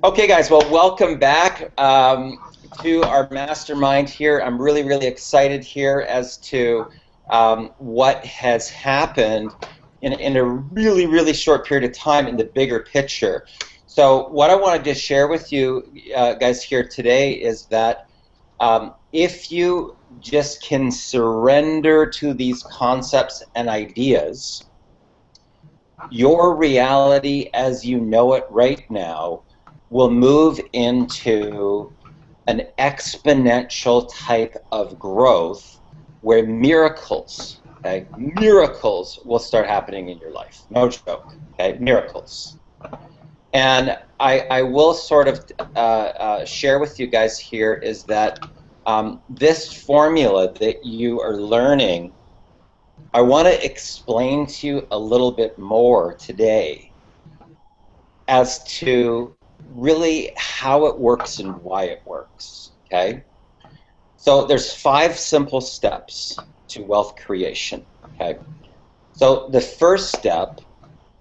Okay, guys, well, welcome back to our mastermind here. I'm really, really excited here as to what has happened in a really, really short period of time in the bigger picture. So what I wanted to share with you guys here today is that if you just can surrender to these concepts and ideas, your reality as you know it right now will move into an exponential type of growth where miracles, okay, miracles will start happening in your life. No joke, okay, miracles. And I will sort of share with you guys here is that this formula that you are learning, I want to explain to you a little bit more today as to really how it works and why it works, okay? So there's 5 simple steps to wealth creation, okay? So the first step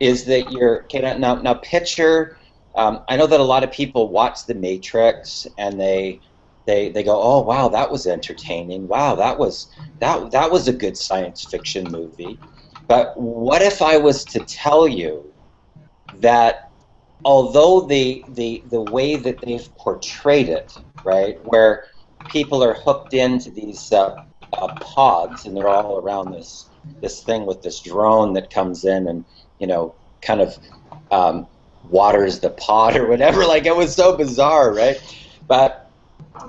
is that you're, okay, now picture, I know that a lot of people watch The Matrix and they go, oh wow, that was entertaining. Wow, that was a good science fiction movie. But what if I was to tell you that although the way that they've portrayed it, right, where people are hooked into these pods and they're all around this thing with this drone that comes in and kind of um, waters the pod or whatever. Like, it was so bizarre, right? But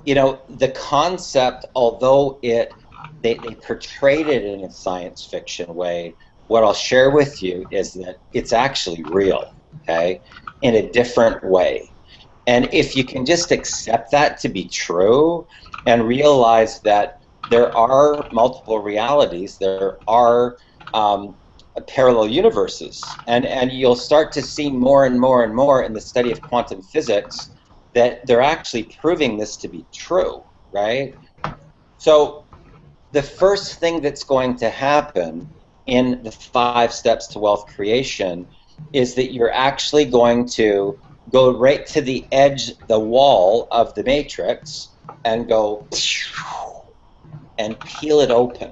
the concept, although they portrayed it in a science fiction way, what I'll share with you is that it's actually real, okay, in a different way. And if you can just accept that to be true and realize that there are multiple realities, there are parallel universes, and you'll start to see more and more and more in the study of quantum physics that they're actually proving this to be true, right? So the first thing that's going to happen in the 5 steps to wealth creation is that you're actually going to go right to the edge, the wall of the matrix, and go and peel it open.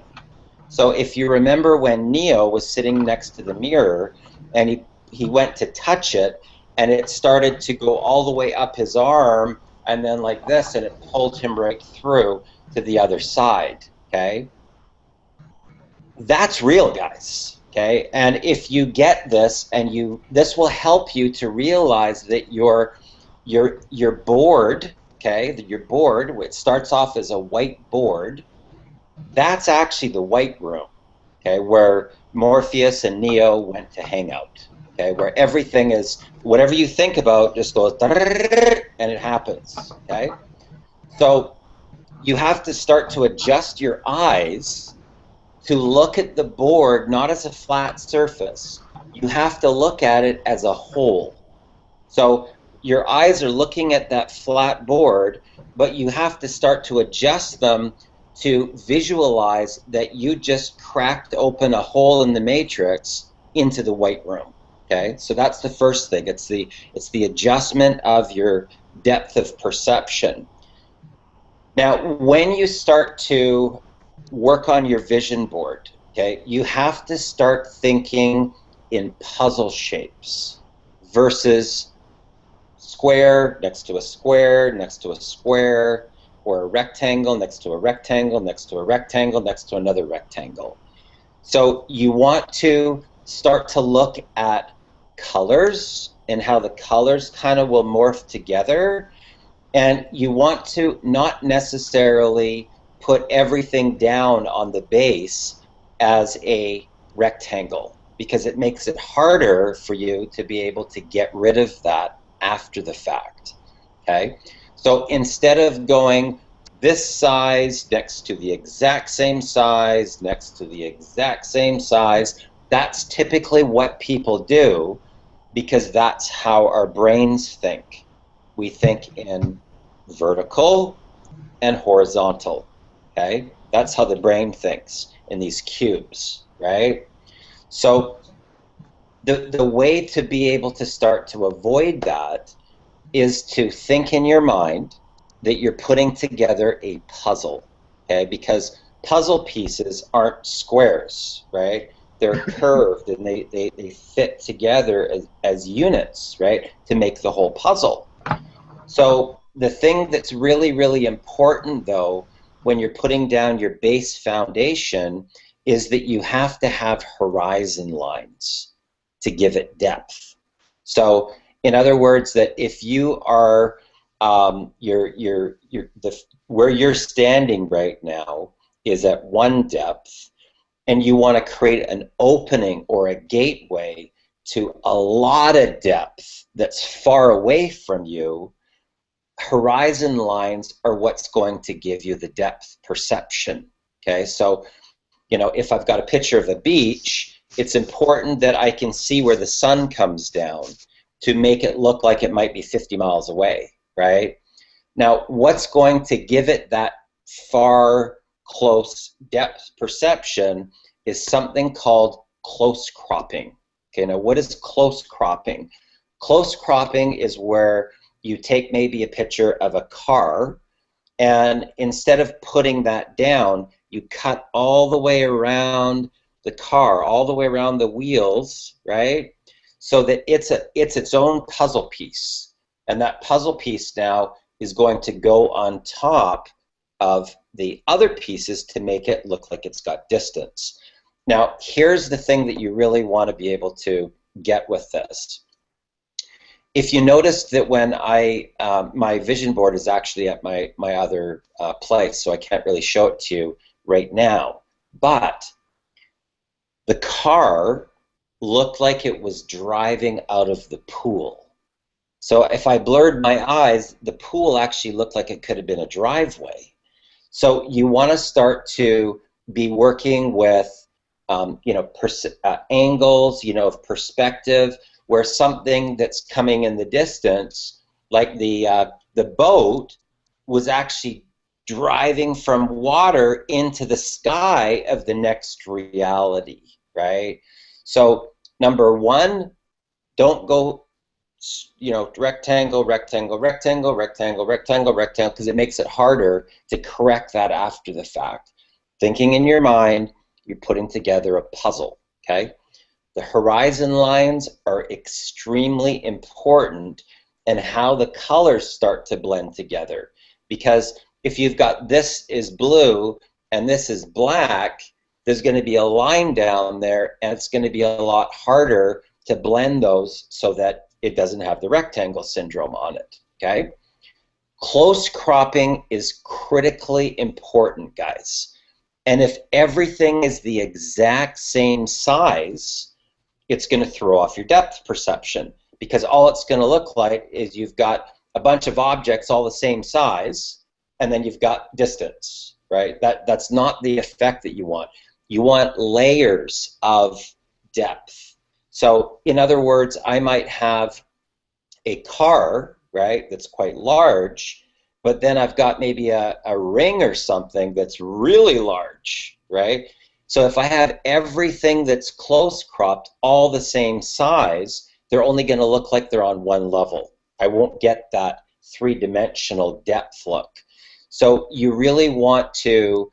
So if you remember when Neo was sitting next to the mirror and he went to touch it and it started to go all the way up his arm and then like this, and it pulled him right through to the other side, okay? That's real, guys, okay? And if you get this, and this will help you to realize that your board, okay, that your board, which starts off as a white board, that's actually the white room, okay, where Morpheus and Neo went to hang out, okay, where everything is, whatever you think about just goes and it happens, okay? So you have to start to adjust your eyes to look at the board not as a flat surface. You have to look at it as a whole. So your eyes are looking at that flat board, but you have to start to adjust them to visualize that you just cracked open a hole in the matrix into the white room. Okay, so that's the first thing. It's the adjustment of your depth of perception. Now, when you start to work on your vision board, okay, you have to start thinking in puzzle shapes versus square next to a square next to a square, or a rectangle next to a rectangle next to a rectangle next to another rectangle. So you want to start to look at colors and how the colors kind of will morph together. And you want to not necessarily put everything down on the base as a rectangle, because it makes it harder for you to be able to get rid of that after the fact, okay? So instead of going this size next to the exact same size, next to the exact same size, that's typically what people do because that's how our brains think. We think in vertical and horizontal, okay? That's how the brain thinks, in these cubes, right? So the way to be able to start to avoid that is to think in your mind that you're putting together a puzzle, okay? Because puzzle pieces aren't squares, right? They're curved and they fit together as units, right, to make the whole puzzle. So the thing that's really, really important, though, when you're putting down your base foundation is that you have to have horizon lines to give it depth. So in other words, that if you are where you're standing right now is at one depth, and you want to create an opening or a gateway to a lot of depth that's far away from you, horizon lines are what's going to give you the depth perception. Okay, so if I've got a picture of a beach, it's important that I can see where the sun comes down to make it look like it might be 50 miles away, right? Now, what's going to give it that far, close depth perception is something called close cropping. Okay, now what is close cropping? Close cropping is where you take maybe a picture of a car, and instead of putting that down, you cut all the way around the car, all the way around the wheels, right? So that it's its own puzzle piece. And that puzzle piece now is going to go on top of the other pieces to make it look like it's got distance. Now, here's the thing that you really want to be able to get with this. If you noticed that when my vision board is actually at my other place, so I can't really show it to you right now, but the car looked like it was driving out of the pool. So if I blurred my eyes, the pool actually looked like it could have been a driveway. So you want to start to be working with angles, of perspective, where something that's coming in the distance, like the boat, was actually driving from water into the sky of the next reality, right? So number one, don't go, rectangle, rectangle, rectangle, rectangle, rectangle, rectangle, because it makes it harder to correct that after the fact. Thinking in your mind, you're putting together a puzzle, okay? The horizon lines are extremely important in how the colors start to blend together, because if you've got this is blue and this is black, there's going to be a line down there, and it's going to be a lot harder to blend those so that it doesn't have the rectangle syndrome on it, okay? Close cropping is critically important, guys. And if everything is the exact same size, it's going to throw off your depth perception, because all it's going to look like is you've got a bunch of objects all the same size, and then you've got distance, right? That's not the effect that you want. You want layers of depth. So in other words, I might have a car, right, that's quite large, but then I've got maybe a ring or something that's really large, right? So if I have everything that's close cropped all the same size, they're only going to look like they're on one level. I won't get that three-dimensional depth look. So you really want to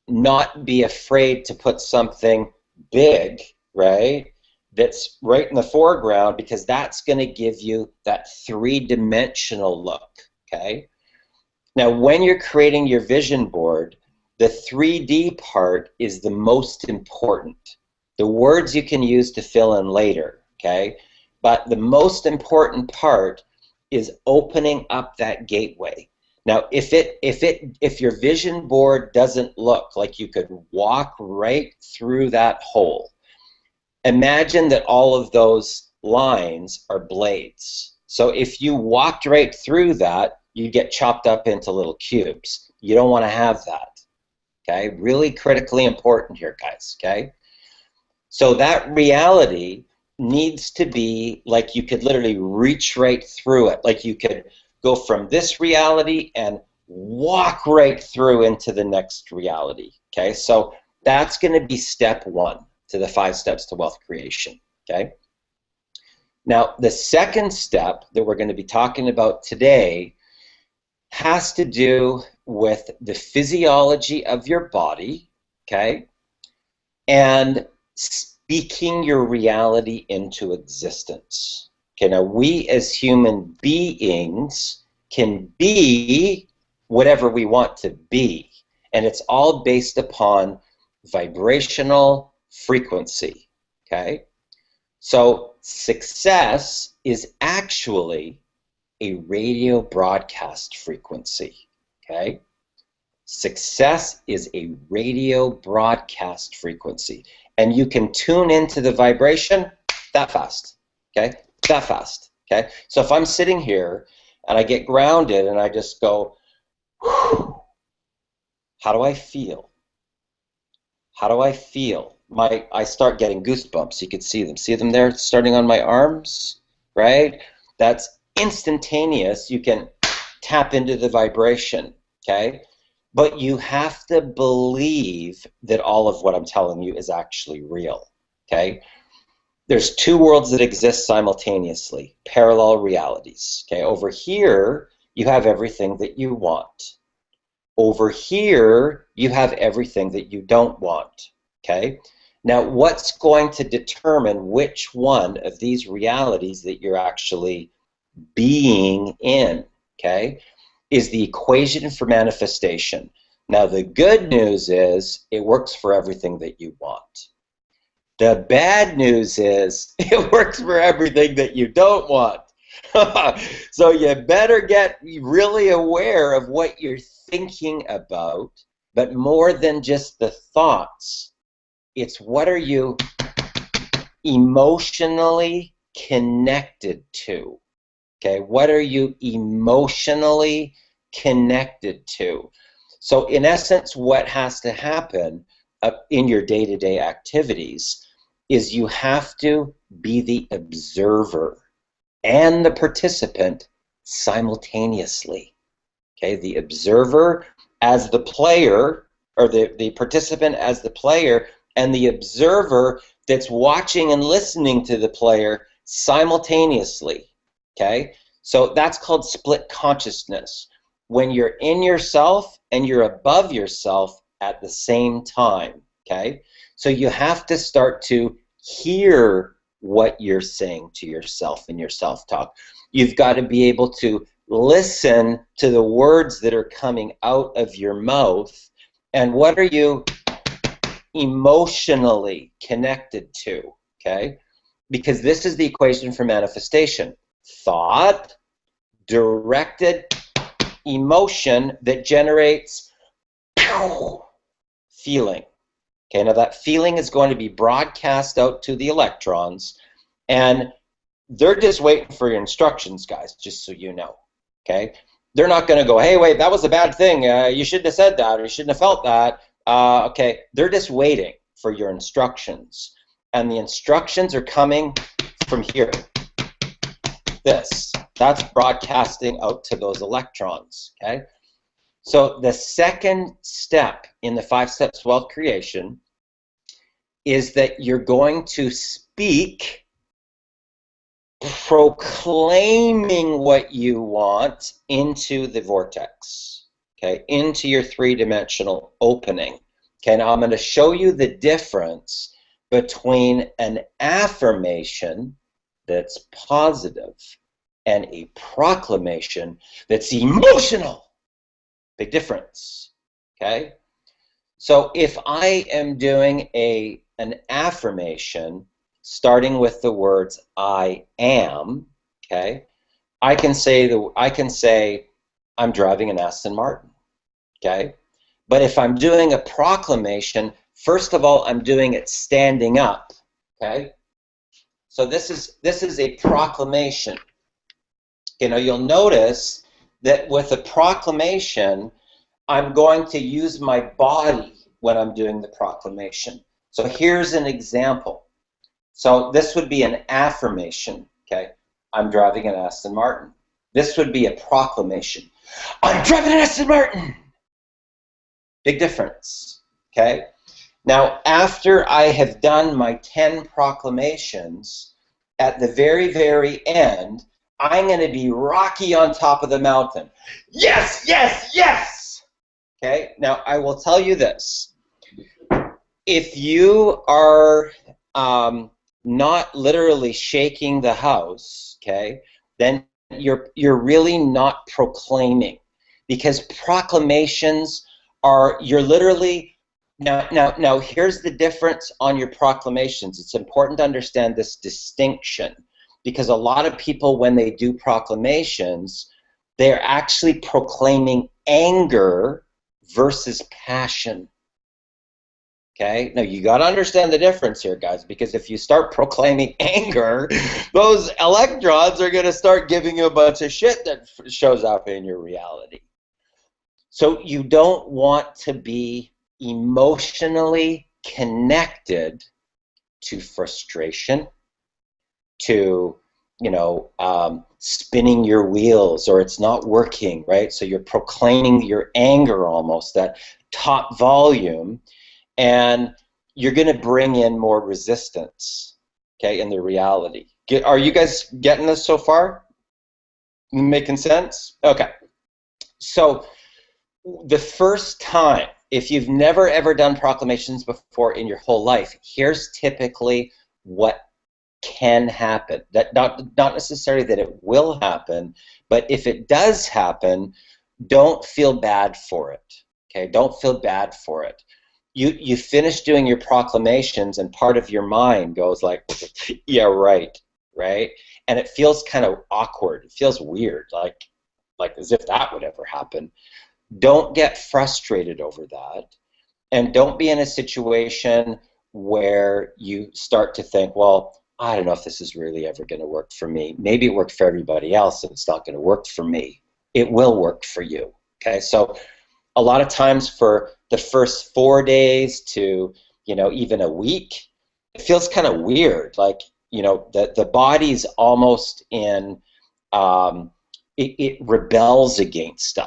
not be afraid to put something big, right, that's right in the foreground, because that's going to give you that three-dimensional look, okay? Now, when you're creating your vision board, the 3D part is the most important. The words you can use to fill in later, okay? But the most important part is opening up that gateway. Now, if your vision board doesn't look like you could walk right through that hole, imagine that all of those lines are blades. So if you walked right through that, you get chopped up into little cubes. You don't want to have that, okay? Really critically important here, guys, okay? So that reality needs to be like you could literally reach right through it, like you could go from this reality and walk right through into the next reality, okay? So that's going to be step one. to the 5 steps to wealth creation, okay? Now, the second step that we're going to be talking about today has to do with the physiology of your body, okay, and speaking your reality into existence. Okay, now we as human beings can be whatever we want to be, and it's all based upon vibrational frequency, okay? So success is actually a radio broadcast frequency, okay? Success is a radio broadcast frequency, and you can tune into the vibration that fast, okay? That fast, okay? So if I'm sitting here and I get grounded and I just go, whew, how do I feel? How do I feel? I start getting goosebumps. You can see them. See them there starting on my arms, right? That's instantaneous. You can tap into the vibration, okay? But you have to believe that all of what I'm telling you is actually real, okay? There's 2 worlds that exist simultaneously, parallel realities, okay? Over here, you have everything that you want. Over here, you have everything that you don't want, okay? Now, what's going to determine which one of these realities that you're actually being in, okay, is the equation for manifestation. Now, the good news is it works for everything that you want. The bad news is it works for everything that you don't want. So you better get really aware of what you're thinking about, but more than just the thoughts, it's what are you emotionally connected to, okay? What are you emotionally connected to? So in essence, what has to happen in your day-to-day activities is you have to be the observer and the participant simultaneously. Okay, the observer as the player, or the participant as the player, and the observer that's watching and listening to the player simultaneously. Okay, so that's called split consciousness. When you're in yourself and you're above yourself at the same time. Okay, so you have to start to hear what you're saying to yourself in your self-talk. You've got to be able to listen to the words that are coming out of your mouth, and what are you emotionally connected to, okay? Because this is the equation for manifestation. Thought, directed emotion that generates feeling. Okay, now that feeling is going to be broadcast out to the electrons, and they're just waiting for your instructions, guys, just so you know. Okay, they're not going to go, hey, wait, that was a bad thing. You shouldn't have said that, or you shouldn't have felt that. Okay, they're just waiting for your instructions, and the instructions are coming from here. That's broadcasting out to those electrons. Okay, so the second step in the 5 steps to wealth creation is that you're going to speak proclaiming what you want into the vortex, okay, into your 3-dimensional opening. Okay, now I'm going to show you the difference between an affirmation that's positive and a proclamation that's emotional. Big difference, okay? So if I am doing an affirmation starting with the words I am, okay, I can say I'm driving an Aston Martin, okay? But if I'm doing a proclamation, first of all, I'm doing it standing up, okay? So this is a proclamation. You know, you'll notice that with a proclamation, I'm going to use my body when I'm doing the proclamation. So here's an example. So this would be an affirmation, okay? I'm driving an Aston Martin. This would be a proclamation. I'm driving an Aston Martin! Big difference, okay? Now, after I have done my 10 proclamations, at the very, very end, I'm going to be Rocky on top of the mountain. Yes, yes, yes! Okay, now I will tell you this. If you are not literally shaking the house, okay, then you're really not proclaiming, because proclamations are, you're literally, now here's the difference on your proclamations. It's important to understand this distinction, because a lot of people, when they do proclamations, they're actually proclaiming anger versus passion. Okay, now you got to understand the difference here, guys, because if you start proclaiming anger, those electrons are going to start giving you a bunch of shit that shows up in your reality. So you don't want to be emotionally connected to frustration, to, you know, spinning your wheels, or it's not working, right? So you're proclaiming your anger almost at top volume, and you're going to bring in more resistance, okay, in the reality. Are you guys getting this so far? Making sense? Okay. So the first time, if you've never ever done proclamations before in your whole life, here's typically what can happen. That not necessarily that it will happen, but if it does happen, don't feel bad for it. Okay, don't feel bad for it. You finish doing your proclamations, and part of your mind goes like, yeah, right, right? And it feels kind of awkward. It feels weird, like as if that would ever happen. Don't get frustrated over that, and don't be in a situation where you start to think, well, I don't know if this is really ever going to work for me. Maybe it worked for everybody else, and it's not going to work for me. It will work for you, okay? So a lot of times for the first 4 days to, you know, even a week, it feels kind of weird. Like, you know, the body's almost in, it rebels against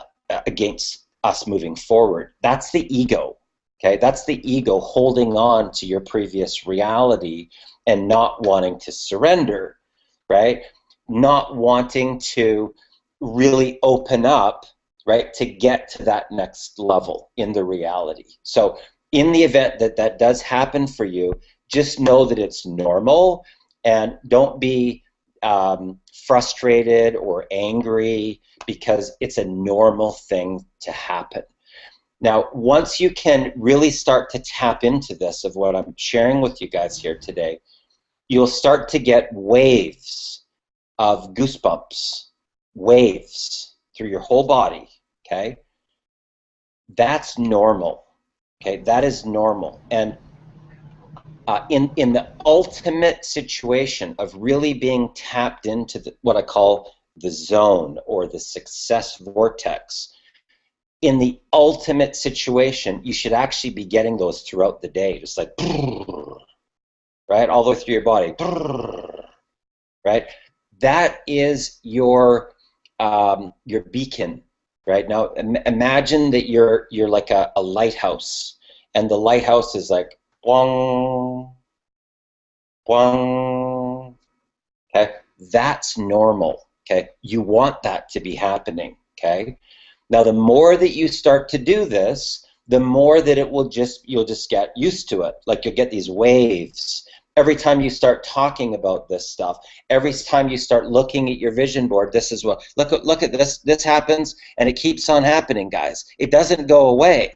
us moving forward. That's the ego, okay? That's the ego holding on to your previous reality and not wanting to surrender, right? Not wanting to really open up, right, to get to that next level in the reality. So in the event that that does happen for you, just know that it's normal, and don't be frustrated or angry, because it's a normal thing to happen. Now, once you can really start to tap into this of what I'm sharing with you guys here today, you'll start to get waves of goosebumps, waves through your whole body, okay? That's normal, okay? That is normal. And in the ultimate situation of really being tapped into what I call the zone, or the success vortex, in the ultimate situation, you should actually be getting those throughout the day, just like, right, all the way through your body, right? That is your beacon, right? Now imagine that you're like a lighthouse, and the lighthouse is like, bwong, bwong, okay? That's normal, okay? You want that to be happening, okay? Now, the more that you start to do this, the more that it will you'll just get used to it. Like, you'll get these waves. Every time you start talking about this stuff, every time you start looking at your vision board, this is what, look at this, this happens, and it keeps on happening, guys. It doesn't go away.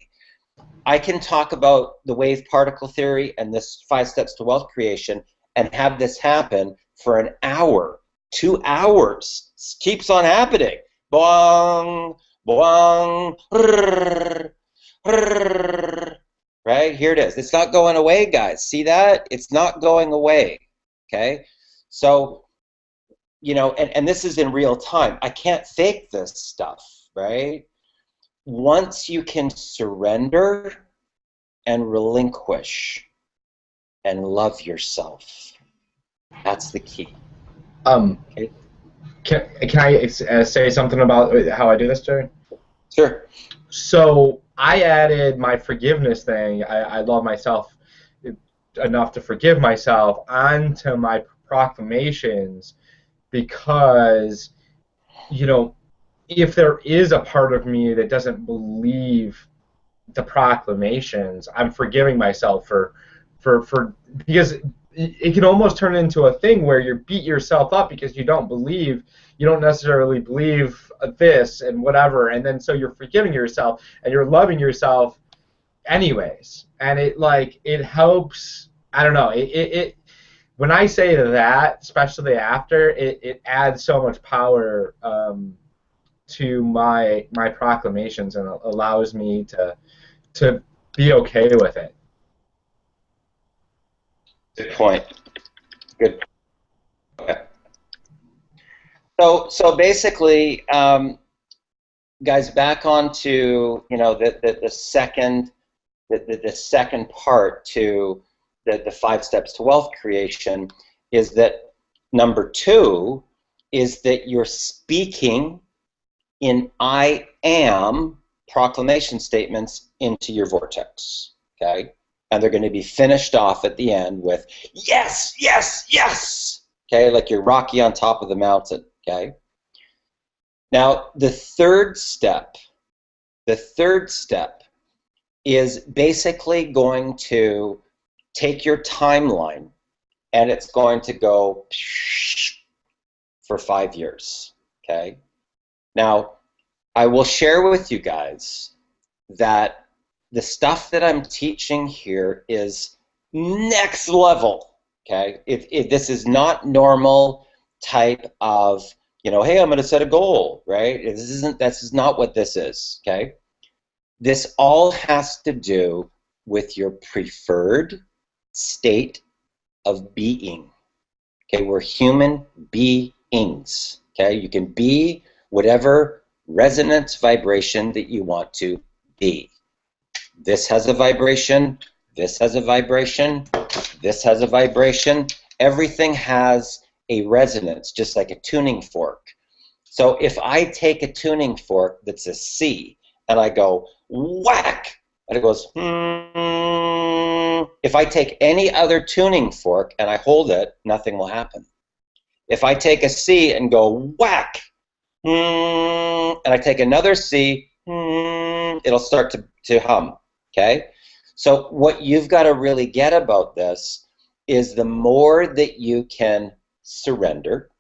I can talk about the wave particle theory and this 5 steps to wealth creation and have this happen for an hour, 2 hours. It keeps on happening. Boing, boing, right? Here it is. It's not going away, guys. See that? It's not going away, okay? So, you know, and this is in real time. I can't fake this stuff, right? Once you can surrender and relinquish and love yourself, that's the key. Okay. Can I say something about how I do this, Jerry? Sure. So I added my forgiveness thing. I love myself enough to forgive myself onto my proclamations because, you know, if there is a part of me that doesn't believe the proclamations, I'm forgiving myself for because it can almost turn into a thing where you beat yourself up because you don't necessarily believe this and whatever, and then so you're forgiving yourself and you're loving yourself anyways, and it helps. I don't know, it when I say that, especially after, it adds so much power to my proclamations and allows me to be okay with it. Good point. Good. Okay. So basically, guys, back on to the second the second part to the 5 steps to wealth creation is that number 2 is that you're speaking in I am proclamation statements into your vortex, okay? And they're going to be finished off at the end with yes, yes, yes, okay? Like you're Rocky on top of the mountain, okay? Now, the third step is basically going to take your timeline and it's going to go for 5 years, okay? Now, I will share with you guys that the stuff that I'm teaching here is next level, okay? This is not normal type of, hey, I'm going to set a goal, right? This is not what this is, okay? This all has to do with your preferred state of being. Okay, we're human beings. Okay, you can be whatever resonance vibration that you want to be. This has a vibration, this has a vibration, this has a vibration. Everything has a resonance, just like a tuning fork. So if I take a tuning fork that's a C and I go whack, and it goes if I take any other tuning fork and I hold it, nothing will happen. If I take a C and go whack, and I take another C, it'll start to hum, okay? So what you've got to really get about this is the more that you can surrender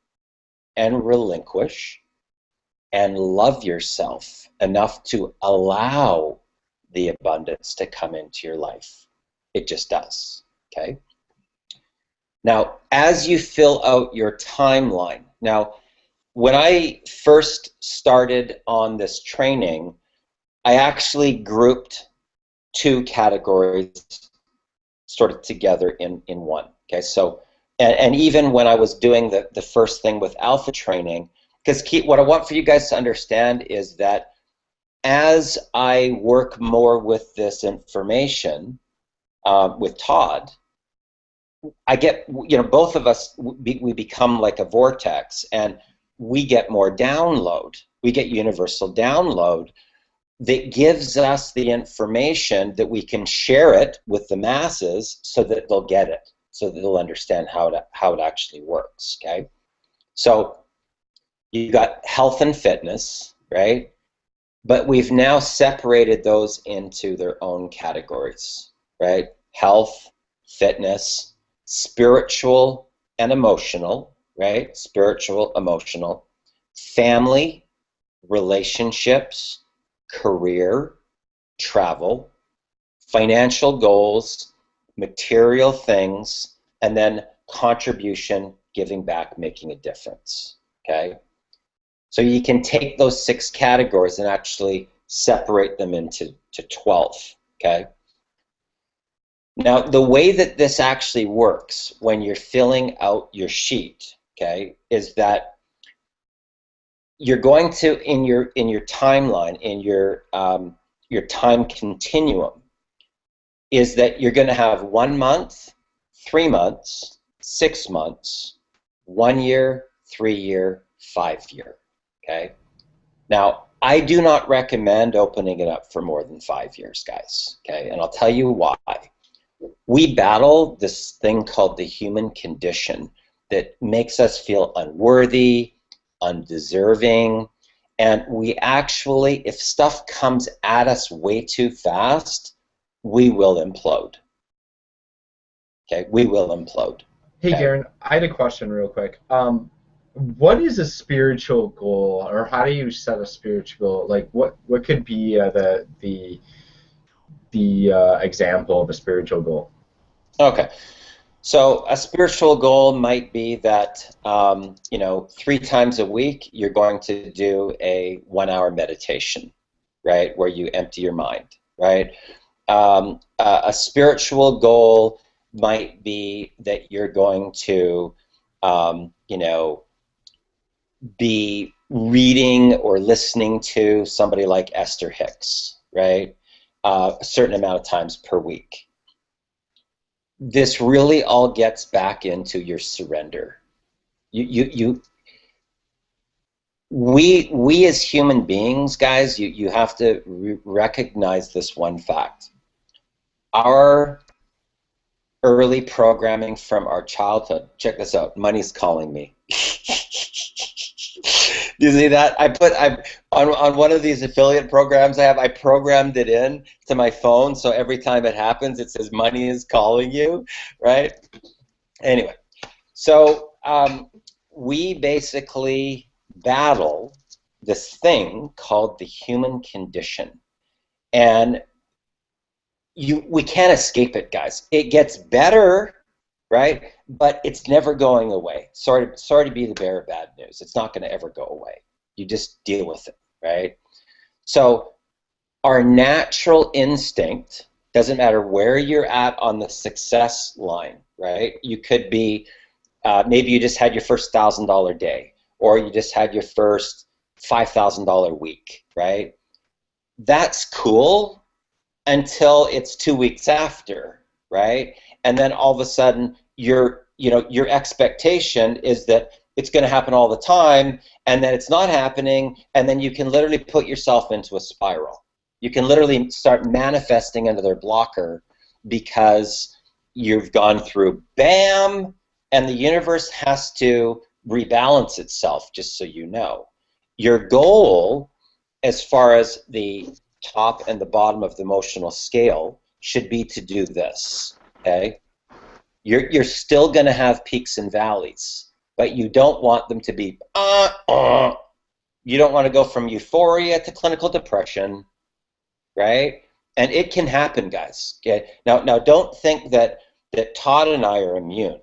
and relinquish and love yourself enough to allow the abundance to come into your life. It just does, okay? Now, as you fill out your timeline, now, when I first started on this training, I actually grouped 2 categories sort of together in one, okay? So, and even when I was doing the first thing with alpha training, because what I want for you guys to understand is that as I work more with this information with Todd, I get, both of us, we become like a vortex and we get more download. We get universal download that gives us the information that we can share it with the masses so that they'll get it, so that they'll understand how it actually works, okay? So you got health and fitness, right? But we've now separated those into their own categories, right? Health, fitness, spiritual and emotional, right? Spiritual, emotional, family, relationships, career, travel, financial goals, material things, and then contribution, giving back, making a difference, okay? So you can take those 6 categories and actually separate them into 12, okay? Now, the way that this actually works when you're filling out your sheet, okay, is that you're going to, in your timeline, in your time continuum, is that you're going to have 1 month, 3 months, 6 months, 1 year, 3 year, 5 year, okay? Now, I do not recommend opening it up for more than 5 years, guys. Okay, and I'll tell you why. We battle this thing called the human condition that makes us feel unworthy, undeserving, and we actually, if stuff comes at us way too fast, we will implode. Okay, we will implode. Hey, Okay? Garen, I had a question real quick. What is a spiritual goal, or how do you set a spiritual goal? Like, what could be the example of a spiritual goal? Okay. So a spiritual goal might be that, 3 times a week you're going to do a 1-hour meditation, right, where you empty your mind, right? A spiritual goal might be that you're going to, be reading or listening to somebody like Esther Hicks, right, a certain amount of times per week. This really all gets back into your surrender. We as human beings, guys, you have to recognize this one fact. Our early programming from our childhood, check this out, money's calling me. You see that? On one of these affiliate programs I programmed it in to my phone, so every time it happens, it says money is calling you, right? Anyway, so we basically battle this thing called the human condition, and we can't escape it, guys. It gets better, right? But it's never going away. Sorry to be the bearer of bad news. It's not going to ever go away. You just deal with it, right? So our natural instinct, doesn't matter where you're at on the success line, right? You could be, maybe you just had your first $1,000 day, or you just had your first $5,000 week, right? That's cool until it's 2 weeks after, right? And then all of a sudden your expectation is that it's going to happen all the time, and then it's not happening, and then you can literally put yourself into a spiral. You can literally start manifesting another blocker because you've gone through BAM, and the universe has to rebalance itself, just so you know. Your goal, as far as the top and the bottom of the emotional scale, should be to do this, okay? You're still going to have peaks and valleys, but you don't want them to be, you don't want to go from euphoria to clinical depression, right? And it can happen, guys, okay? Now don't think that Todd and I are immune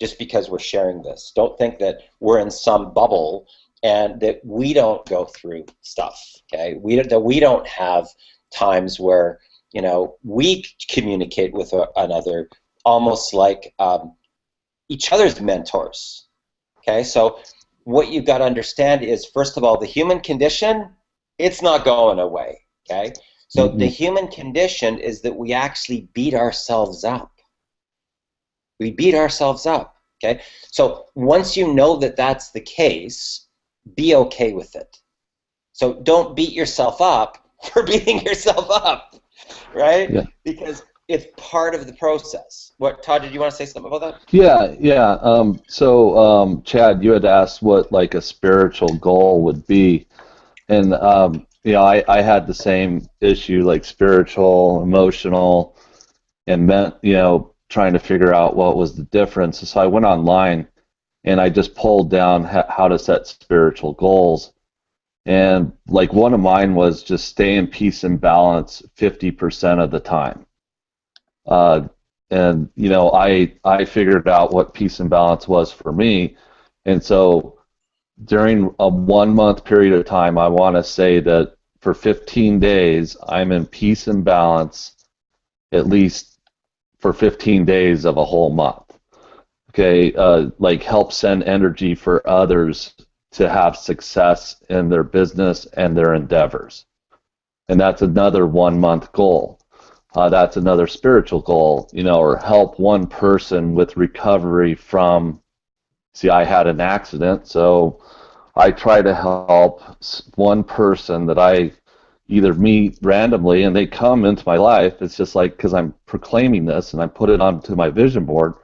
just because we're sharing this. Don't think that we're in some bubble and that we don't go through stuff, okay? That we don't have times where, we communicate with another almost like each other's mentors, okay? So what you've got to understand is, first of all, the human condition, it's not going away, okay? So the human condition is that we actually beat ourselves up. We beat ourselves up, okay? So once you know that that's the case, be okay with it. So don't beat yourself up for beating yourself up, right? Yeah. Because it's part of the process. What, Todd, did you want to say something about that? Yeah. So, Chad, you had asked what like a spiritual goal would be, and I had the same issue, like spiritual, emotional, and trying to figure out what was the difference. So I went online and I just pulled down how to set spiritual goals. And like one of mine was just stay in peace and balance 50% of the time. And I figured out what peace and balance was for me. And so during a 1-month period of time, I want to say that for 15 days, I'm in peace and balance at least for 15 days of a whole month. Okay, like help send energy for others to have success in their business and their endeavors. And that's another 1-month goal. That's another spiritual goal, or help one person with recovery from, see, I had an accident, so I try to help one person that I either meet randomly and they come into my life. It's just like, because I'm proclaiming this and I put it onto my vision board,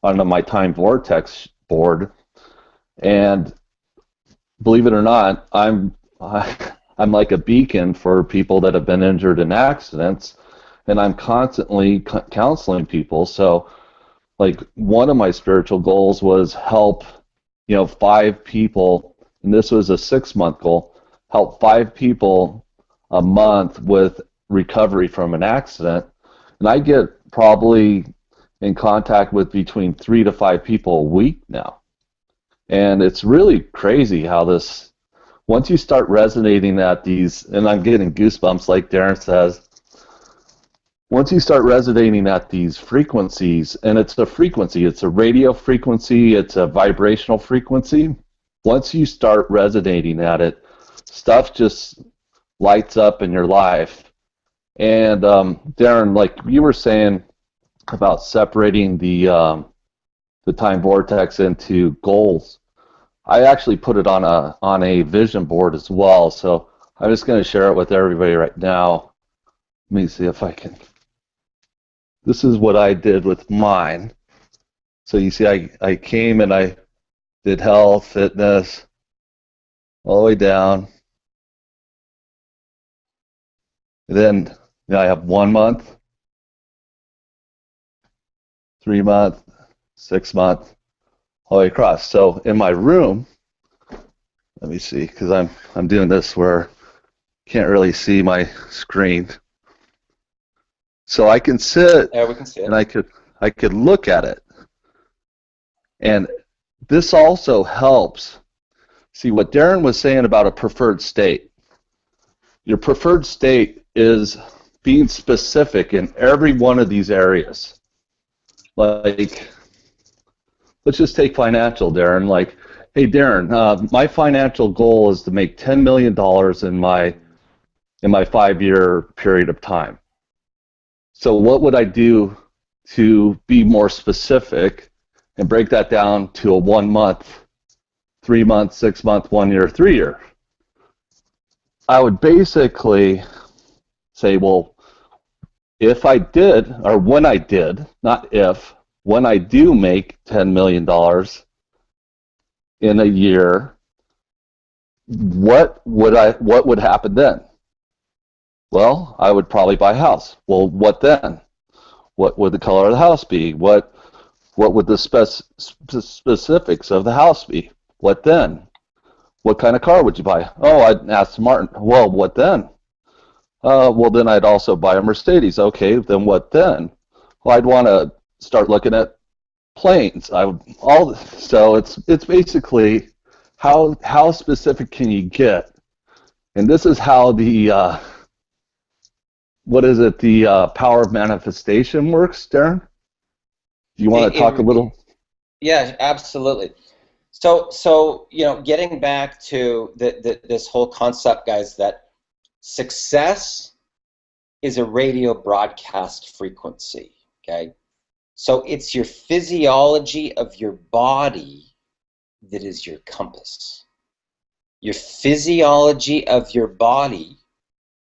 onto my time vortex board, and believe it or not, I'm like a beacon for people that have been injured in accidents, and I'm constantly counseling people. So, like, one of my spiritual goals was help, 5 people, and this was a 6-month goal, help 5 people a month with recovery from an accident. And I get probably in contact with between 3 to 5 people a week now. And it's really crazy how this, once you start resonating at these, and I'm getting goosebumps like Darren says, once you start resonating at these frequencies, and it's a frequency, it's a radio frequency, it's a vibrational frequency, once you start resonating at it, stuff just lights up in your life. And Darren, like you were saying about separating the time vortex into goals, I actually put it on a vision board as well. So I'm just going to share it with everybody right now. Let me see if I can. This is what I did with mine. So you see, I came and I did health, fitness, all the way down. And then I have 1 month, 3 month, 6 month, all the way across. So in my room, let me see, because I'm doing this where you can't really see my screen. So I can sit, Yeah, we can see it. and I could look at it. And this also helps. See what Darren was saying about a preferred state. Your preferred state is being specific in every one of these areas. Like, let's just take financial, Darren. Like, hey, Darren, my financial goal is to make $10 million in my 5-year period of time. So what would I do to be more specific and break that down to a 1 month, 3 month, 6 month, 1 year, 3 year? I would basically say, well, if I did, or when I did, not if, when I do make $10 million in a year, what would happen then? Well, I would probably buy a house. Well, what then? What would the color of the house be? What would the specifics of the house be? What then? What kind of car would you buy? Oh, I'd ask Martin. Well, what then? Well, then I'd also buy a Mercedes. Okay, then what then? Well, I'd want to start looking at planes. So it's basically how specific can you get? And this is how the the power of manifestation works, Darren? Do you want to talk a little? Yeah, absolutely. So getting back to this whole concept, guys, that success is a radio broadcast frequency, okay? So it's your physiology of your body that is your compass. Your physiology of your body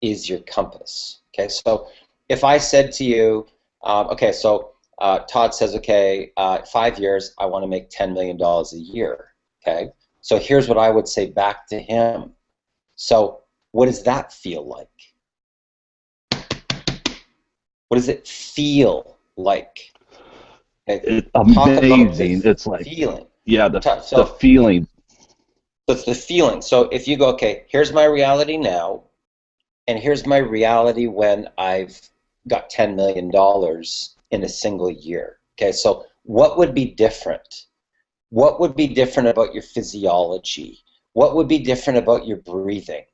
is your compass, okay? So if I said to you, Todd says, okay, 5 years, I want to make $10 million a year, okay? So here's what I would say back to him. So what does that feel like? What does it feel like? Okay. It's amazing. It's like feeling. Yeah, the feeling. So it's the feeling. So if you go, okay, here's my reality now, and here's my reality when I've got $10 million in a single year. Okay, so what would be different? What would be different about your physiology? What would be different about your breathing?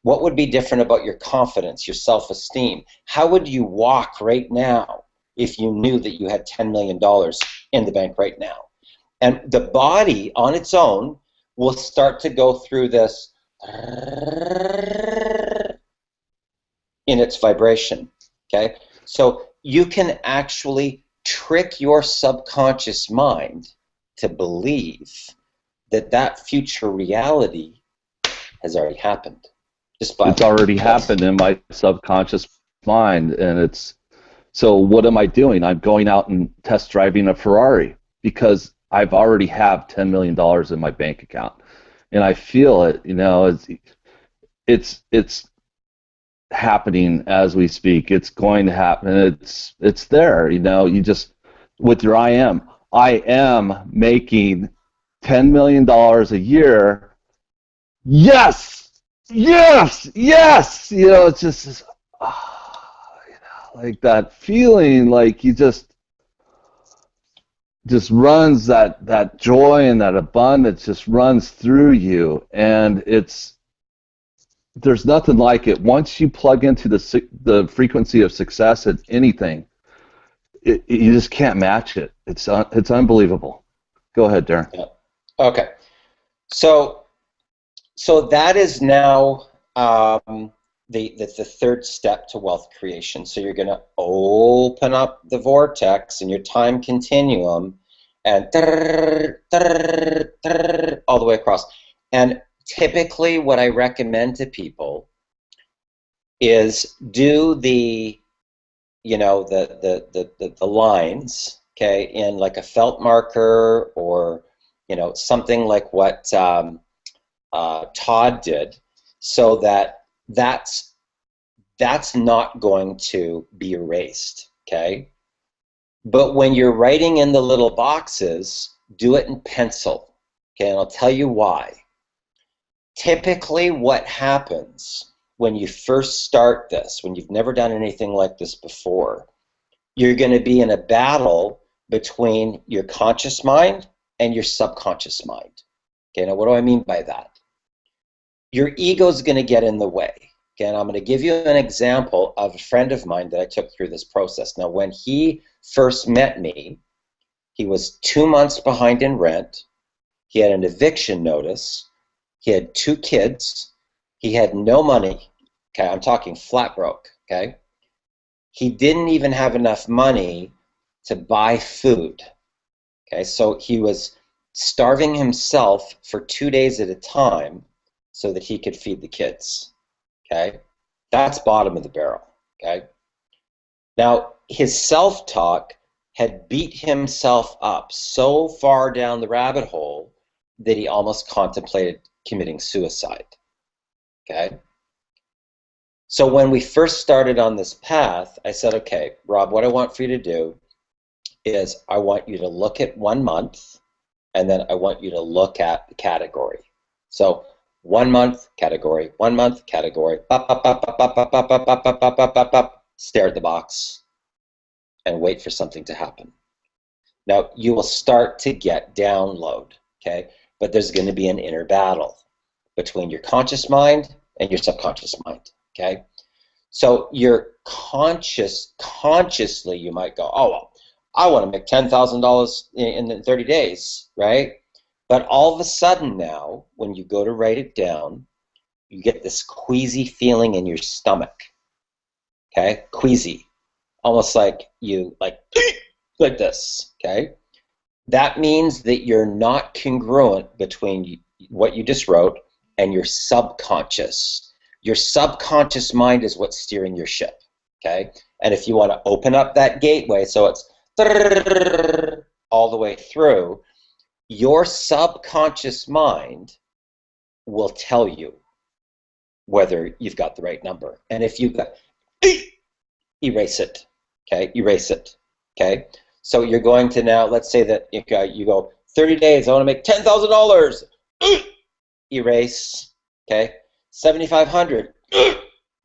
What would be different about your confidence, your self-esteem? How would you walk right now if you knew that you had $10 million in the bank right now? And the body on its own will start to go through this in its vibration, okay? So you can actually trick your subconscious mind to believe that that future reality has already happened. Just by It's already happened in my subconscious mind, and it's so. What am I doing? I'm going out and test driving a Ferrari because I've already have $10 million in my bank account, and I feel it. You know, it's happening as we speak. It's going to happen. It's there. You know, you just with your I am making $10 million a year. Yes, yes, yes. You know, it's just you know, like that feeling, like you just runs that joy and that abundance just runs through you, and there's nothing like it. Once you plug into the frequency of success at anything, you just can't match it. It's unbelievable. Go ahead, Darren. Yeah. Okay. So that is now the third step to wealth creation. So you're going to open up the vortex and your time continuum, and all the way across. And typically, what I recommend to people is do the, you know, the lines, okay, in like a felt marker, or, you know, something like what Todd did, so that that's not going to be erased, okay? But when you're writing in the little boxes, do it in pencil, okay? And I'll tell you why. Typically, what happens when you first start this, when you've never done anything like this before, you're going to be in a battle between your conscious mind and your subconscious mind. Okay, now what do I mean by that? Your ego is going to get in the way. Okay, and I'm going to give you an example of a friend of mine that I took through this process. Now, when he first met me, he was 2 months behind in rent. He had an eviction notice. He had 2 kids. He had no money. Okay, I'm talking flat broke. Okay, he didn't even have enough money to buy food. Okay, so he was starving himself for 2 days at a time so that he could feed the kids. Okay, that's bottom of the barrel. Okay, now his self-talk had beat himself up so far down the rabbit hole that he almost contemplated committing suicide. Okay, so when we first started on this path, I said, okay, Rob, what I want for you to do is I want you to look at 1 month, and then I want you to look at the category. So 1 month category, 1 month category, stare at the box and wait for something to happen. Now you will start to get download, okay? But there's going to be an inner battle between your conscious mind and your subconscious mind, okay? So your consciously you might go, oh, well, I want to make $10,000 in 30 days, right? But all of a sudden now, when you go to write it down, you get this queasy feeling in your stomach, okay? Queasy, almost like you, like this, okay? That means that you're not congruent between what you just wrote and your subconscious. Your subconscious mind is what's steering your ship, okay? And if you want to open up that gateway so it's all the way through, your subconscious mind will tell you whether you've got the right number. And if you've got, erase it, okay? Erase it, okay? So you're going to now, let's say that you go 30 days, I want to make $10,000. Erase, okay? 7,500,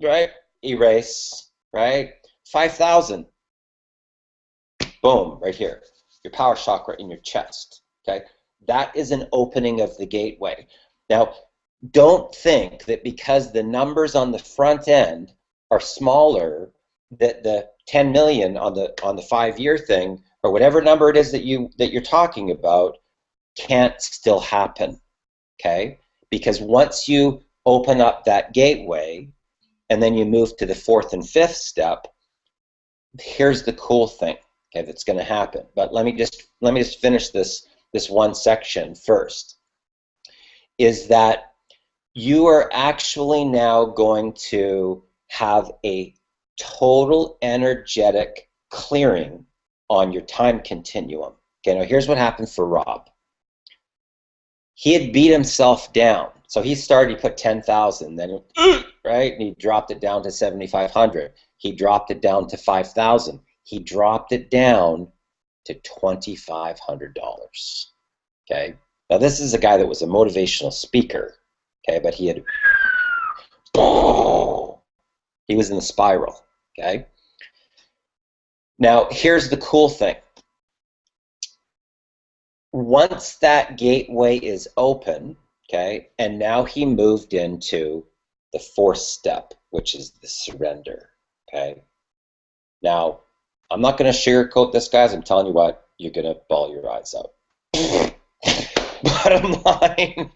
right? Erase, right? 5,000. Boom, right here. Your power chakra in your chest, okay? That is an opening of the gateway. Now, don't think that because the numbers on the front end are smaller, that the 10 million on the 5-year thing, or whatever number it is that you're talking about, can't still happen, okay? Because once you open up that gateway and then you move to the 4th and 5th step, here's the cool thing, okay, that's going to happen. But let me just finish this one section first. Is that you are actually now going to have a total energetic clearing on your time continuum. Okay, now here's what happened for Rob. He had beat himself down. So he put 10,000, then right, and he dropped it down to 7,500. He dropped it down to 5,000. He dropped it down to $2,500. Okay, now this is a guy that was a motivational speaker. Okay, but he was in the spiral. Okay, now here's the cool thing. Once that gateway is open, okay, and now he moved into the fourth step, which is the surrender. Okay, now I'm not going to sugarcoat this, guys. I'm telling you what, you're going to bawl your eyes out. Bottom line,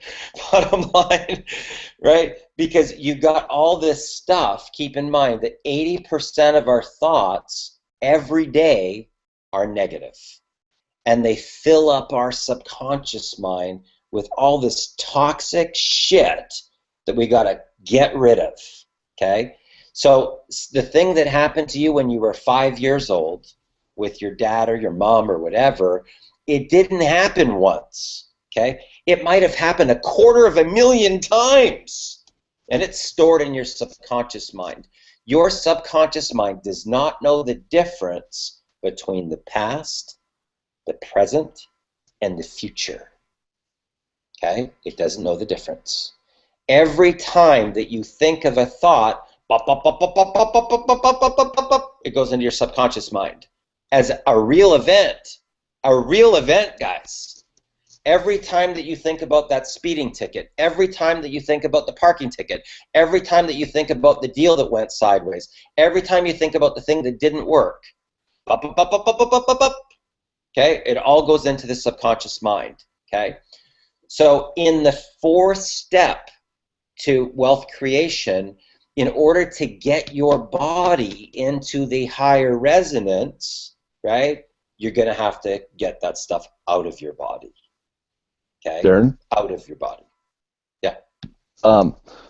right? Because you got all this stuff. Keep in mind that 80% of our thoughts every day are negative, and they fill up our subconscious mind with all this toxic shit that we got to get rid of, okay? So the thing that happened to you when you were 5 years old with your dad or your mom or whatever, it didn't happen once. Okay? It might have happened 250,000 times, and it's stored in your subconscious mind. Your subconscious mind does not know the difference between the past, the present, and the future. Okay? It doesn't know the difference. Every time that you think of a thought, it goes into your subconscious mind as a real event. A real event, guys. Every time that you think about that speeding ticket, every time that you think about the parking ticket, every time that you think about the deal that went sideways, every time you think about the thing that didn't work, okay, it all goes into the subconscious mind, okay? So in the fourth step to wealth creation, in order to get your body into the higher resonance, right, you're going to have to get that stuff out of your body. Okay. Darren? Out of your body. Yeah.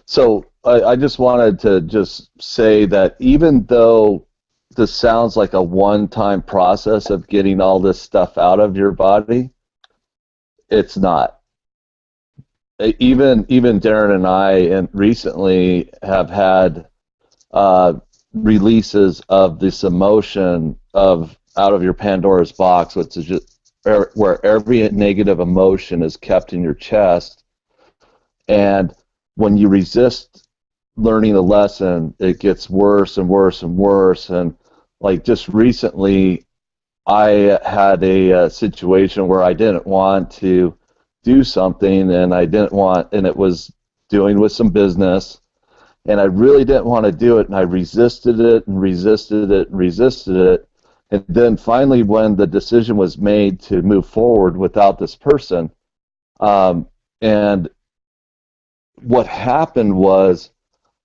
So I just wanted to just say that even though this sounds like a one-time process of getting all this stuff out of your body, it's not. Even Darren and I recently have had releases of this emotion of out of your Pandora's box, which is just where every negative emotion is kept in your chest, and when you resist learning a lesson, it gets worse and worse and worse. And like just recently, I had a situation where I didn't want to do something, and it was doing with some business, and I really didn't want to do it, and I resisted it and resisted it and resisted it. And then finally, when the decision was made to move forward without this person, and what happened was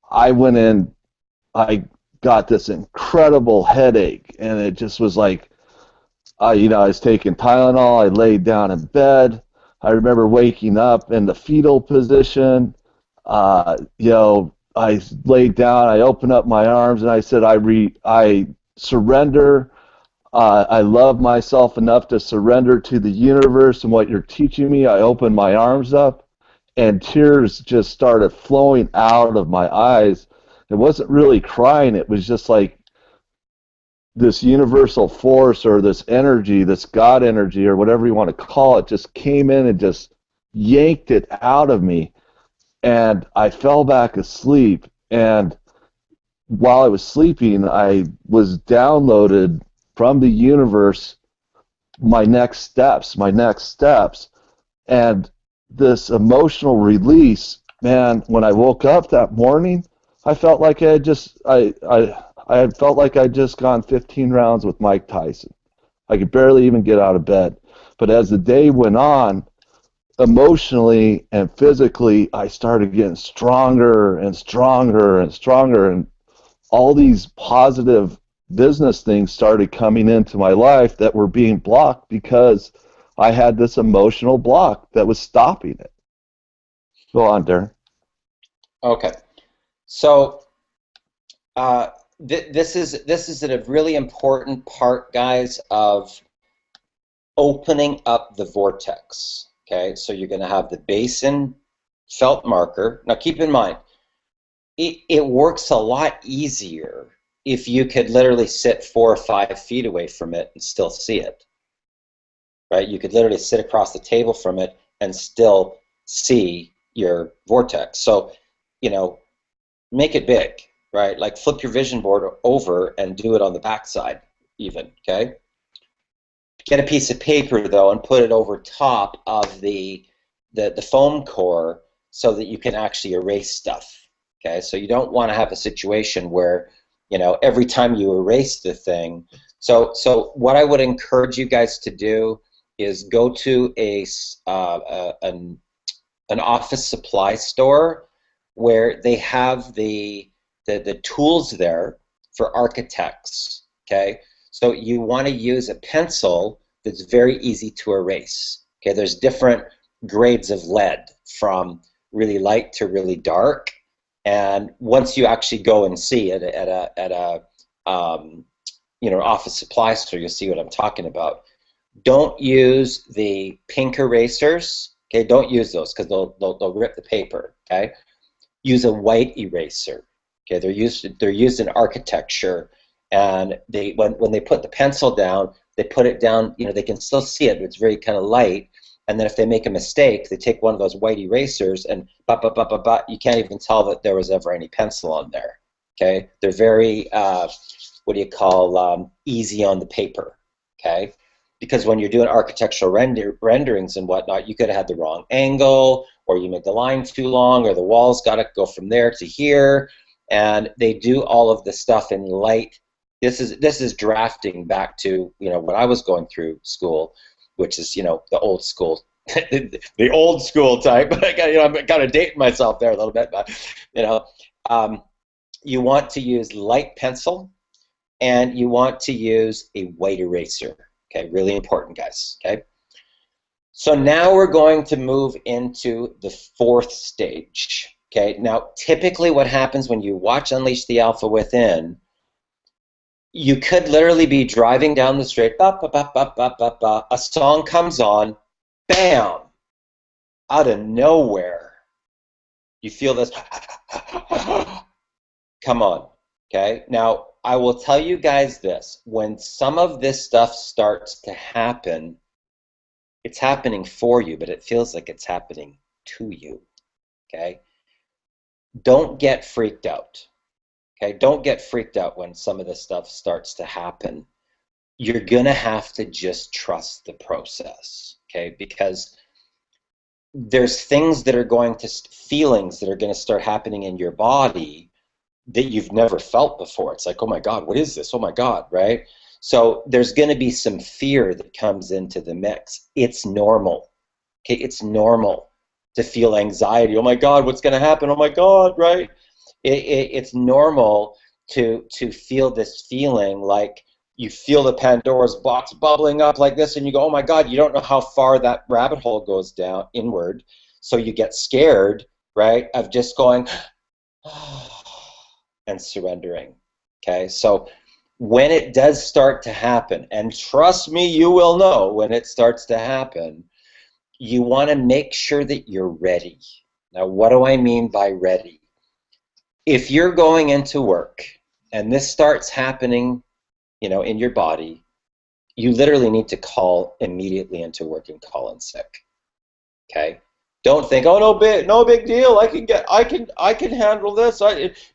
I went in, I got this incredible headache, and it just was like, I was taking Tylenol, I laid down in bed. I remember waking up in the fetal position. I laid down, I opened up my arms, and I said, I surrender. I love myself enough to surrender to the universe and what you're teaching me. I opened my arms up, and tears just started flowing out of my eyes. It wasn't really crying. It was just like this universal force or this energy, this God energy or whatever you want to call it, just came in and just yanked it out of me. And I fell back asleep. And while I was sleeping, I was downloaded from the universe my next steps. And this emotional release, man, when I woke up that morning, I felt like I felt like I'd just gone 15 rounds with Mike Tyson. I could barely even get out of bed. But as the day went on, emotionally and physically, I started getting stronger and stronger and stronger, and all these positive business things started coming into my life that were being blocked because I had this emotional block that was stopping it. Go on, Darren. Okay. So this is a really important part, guys, of opening up the vortex. Okay, so you're going to have the basin felt marker. Now keep in mind, it works a lot easier if you could literally sit 4 or 5 feet away from it and still see it. Right? You could literally sit across the table from it and still see your vortex. So, you know, make it big, right? Like flip your vision board over and do it on the backside even, okay? Get a piece of paper though and put it over top of the foam core so that you can actually erase stuff, okay? So you don't want to have a situation where, you know, every time you erase the thing. So what I would encourage you guys to do is go to an office supply store where they have the tools there for architects, okay? So you want to use a pencil that's very easy to erase, okay? There's different grades of lead from really light to really dark, and once you actually go and see it at a you know, office supply store, you'll see what I'm talking about. Don't use the pink erasers, okay? Don't use those because they'll rip the paper, okay? Use a white eraser. Okay, they're used in architecture, and they when they put the pencil down, they put it down. You know, they can still see it, but it's very kind of light. And then if they make a mistake, they take one of those white erasers and you can't even tell that there was ever any pencil on there. Okay, they're very what do you call easy on the paper. Okay, because when you're doing architectural renderings and whatnot, you could have had the wrong angle, or you made the line too long, or the walls got to go from there to here, and they do all of the stuff in light. This is drafting back to, you know, when I was going through school, which is, you know, the old school, the old school type. But I got, you know, I'm kind of dating myself there a little bit, but you know, you want to use light pencil, and you want to use a white eraser. Okay, really important, guys. Okay. So now we're going to move into the 4th stage. Okay, now typically what happens when you watch Unleash the Alpha Within, you could literally be driving down the street, a song comes on, bam, out of nowhere, you feel this, come on, okay? Now, I will tell you guys this, when some of this stuff starts to happen, it's happening for you, but it feels like it's happening to you, okay? Don't get freaked out. Okay, don't get freaked out when some of this stuff starts to happen. You're gonna have to just trust the process, okay? Because there's things that are going to, feelings that are going to start happening in your body that you've never felt before. It's like, oh my God, what is this? Oh my God, right? So there's going to be some fear that comes into the mix. It's normal, okay? It's normal to feel anxiety. Oh my God, what's going to happen? Oh my God, right? It's normal to feel this feeling like you feel the Pandora's box bubbling up like this, and you go, oh my God, you don't know how far that rabbit hole goes down inward. So you get scared, right, of just going and surrendering. Okay, so when it does start to happen, and trust me, you will know when it starts to happen, you want to make sure that you're ready. Now, what do I mean by ready? If you're going into work and this starts happening, you know, in your body, you literally need to call immediately into work and call in sick. Okay? Don't think, oh, no big deal. I can handle this.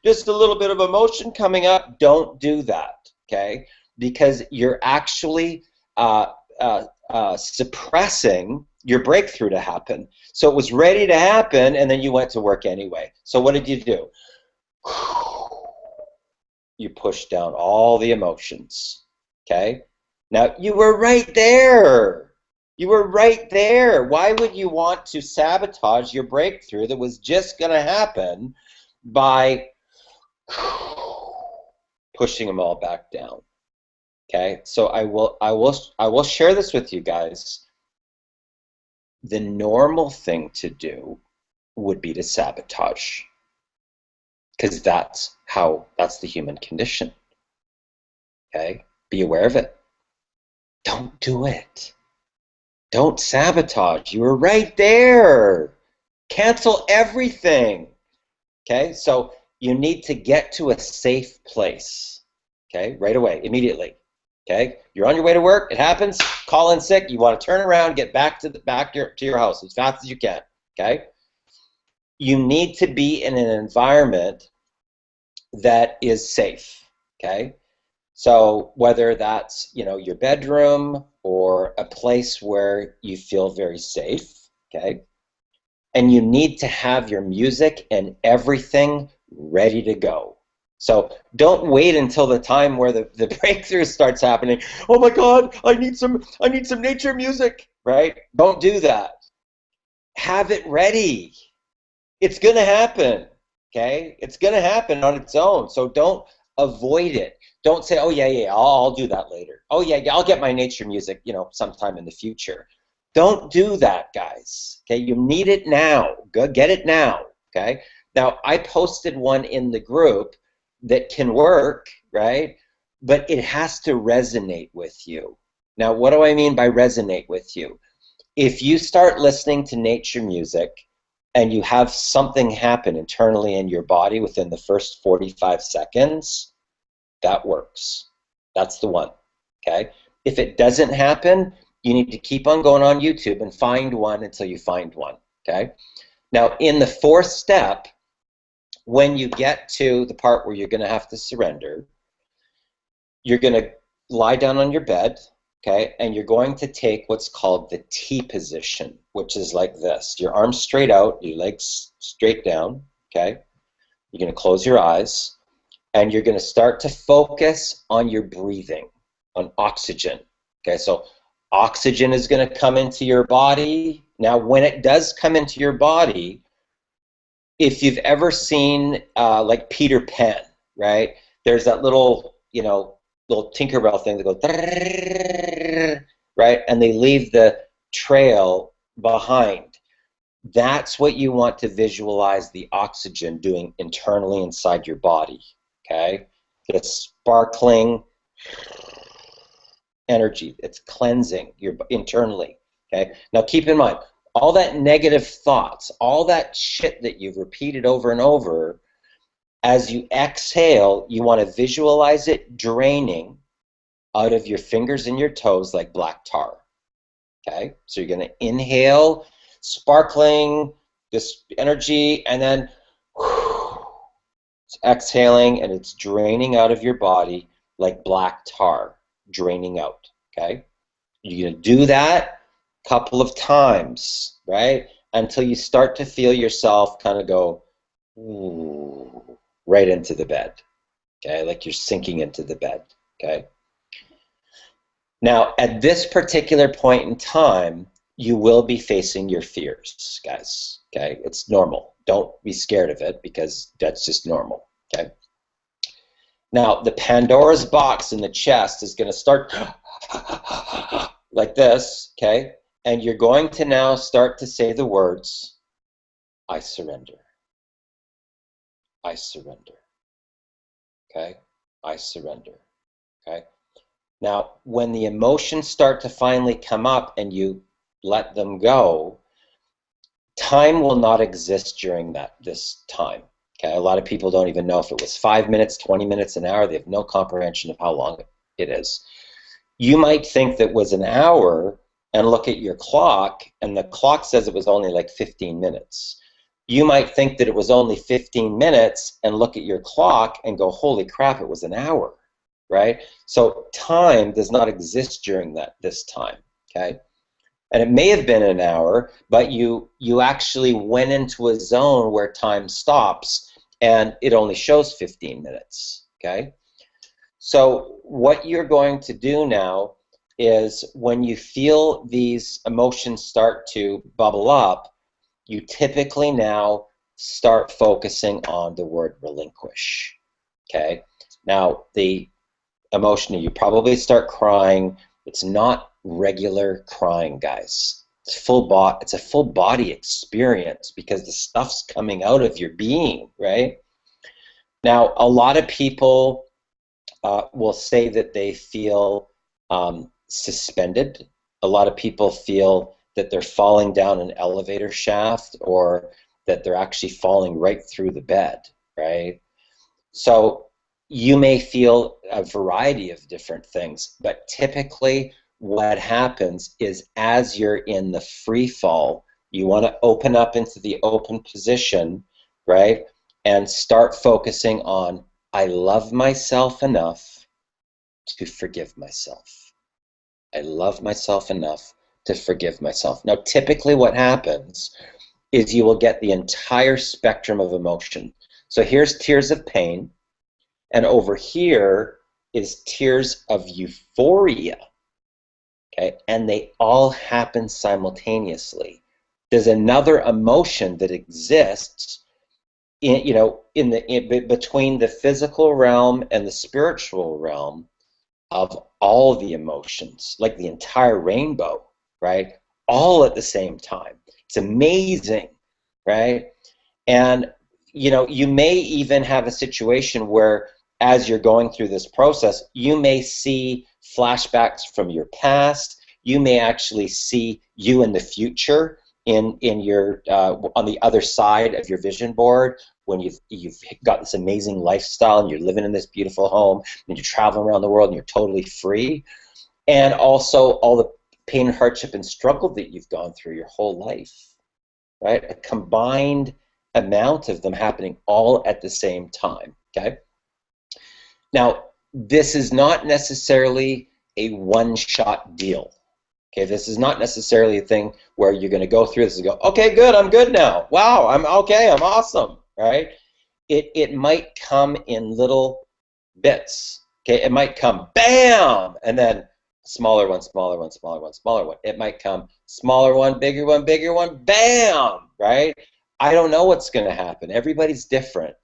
Just a little bit of emotion coming up. Don't do that. Okay? Because you're actually suppressing your breakthrough to happen. So it was ready to happen, and then you went to work anyway. So what did you do? You pushed down all the emotions. Okay? Now, you were right there. You were right there. Why would you want to sabotage your breakthrough that was just going to happen by pushing them all back down? Okay? So I will share this with you guys. The normal thing to do would be to sabotage. because that's the human condition. Okay? Be aware of it. Don't do it. Don't sabotage. You were right there. Cancel everything. Okay? So you need to get to a safe place. Okay? Right away, immediately. Okay? You're on your way to work, it happens, call in sick, you want to turn around, get back to your house as fast as you can. Okay? You need to be in an environment that is safe. Okay? So whether that's, your bedroom or a place where you feel very safe, okay? And you need to have your music and everything ready to go. So don't wait until the time where the breakthrough starts happening. Oh my God, I need some nature music, right? Don't do that. Have it ready. It's gonna happen. Okay? It's gonna happen on its own. So don't avoid it. Don't say, oh yeah, I'll do that later. Oh yeah, I'll get my nature music, sometime in the future. Don't do that, guys. Okay, you need it now. Go get it now. Okay. Now I posted one in the group that can work, right? But it has to resonate with you. Now, what do I mean by resonate with you? If you start listening to nature music and you have something happen internally in your body within the first 45 seconds, that works. That's the one. Okay? If it doesn't happen, you need to keep on going on YouTube and find one until you find one. Okay? Now, in the fourth step, when you get to the part where you're going to have to surrender, you're going to lie down on your bed, okay, and you're going to take what's called the T position, which is like this. Your arms straight out, your legs straight down, okay? You're going to close your eyes, and you're going to start to focus on your breathing, on oxygen, okay? So oxygen is going to come into your body. Now, when it does come into your body, if you've ever seen like Peter Pan, right? There's that little, little Tinkerbell thing that goes, right? And they leave the trail behind. That's what you want to visualize the oxygen doing internally inside your body, okay? It's sparkling energy. It's cleansing your internally, okay? Now keep in mind, all that negative thoughts, all that shit that you've repeated over and over, as you exhale, you want to visualize it draining out of your fingers and your toes like black tar. Okay? So you're going to inhale, sparkling, this energy, and then it's exhaling, and it's draining out of your body like black tar, draining out. Okay? You're going to do that a couple of times, right? Until you start to feel yourself kind of go, ooh, right into the bed, okay? Like you're sinking into the bed, okay? Now, at this particular point in time, you will be facing your fears, guys, okay? It's normal. Don't be scared of it because that's just normal, okay? Now, the Pandora's box in the chest is going to start like this, okay? And you're going to now start to say the words, I surrender. I surrender. Okay? I surrender. Okay? Now, when the emotions start to finally come up and you let them go, time will not exist during this time. Okay? A lot of people don't even know if it was 5 minutes, 20 minutes, an hour. They have no comprehension of how long it is. You might think that was an hour and look at your clock, and the clock says it was only like 15 minutes. You might think that it was only 15 minutes and look at your clock and go, holy crap, it was an hour, right? So time does not exist during this time, okay? And it may have been an hour, but you actually went into a zone where time stops and it only shows 15 minutes, okay? So what you're going to do now is when you feel these emotions start to bubble up, you typically now start focusing on the word relinquish, okay? Now, the emotion, you probably start crying. It's not regular crying, guys. It's a full body experience because the stuff's coming out of your being, right? Now, a lot of people will say that they feel suspended. A lot of people feel that they're falling down an elevator shaft, or that they're actually falling right through the bed, right? So you may feel a variety of different things, but typically what happens is, as you're in the free fall, you want to open up into the open position, right? And start focusing on, I love myself enough to forgive myself. I love myself enough to forgive myself. Now, typically what happens is you will get the entire spectrum of emotion. So here's tears of pain, and over here is tears of euphoria, okay? And they all happen simultaneously. There's another emotion that exists between the physical realm and the spiritual realm of all the emotions, like the entire rainbow, right? All at the same time. It's amazing, right? And you may even have a situation where, as you're going through this process, you may see flashbacks from your past. You may actually see you in the future in your on the other side of your vision board, when you've got this amazing lifestyle and you're living in this beautiful home and you're traveling around the world and you're totally free. And also all the pain, hardship, and struggle that you've gone through your whole life, right? A combined amount of them happening all at the same time, okay? Now, this is not necessarily a one-shot deal. Okay, this is not necessarily a thing where you're going to go through this and go, okay, good, I'm good now. Wow, I'm okay, I'm awesome, right? It might come in little bits. Okay, it might come bam, and then smaller one, smaller one, smaller one, smaller one. It might come smaller one, bigger one, bam, right? I don't know what's going to happen. Everybody's different.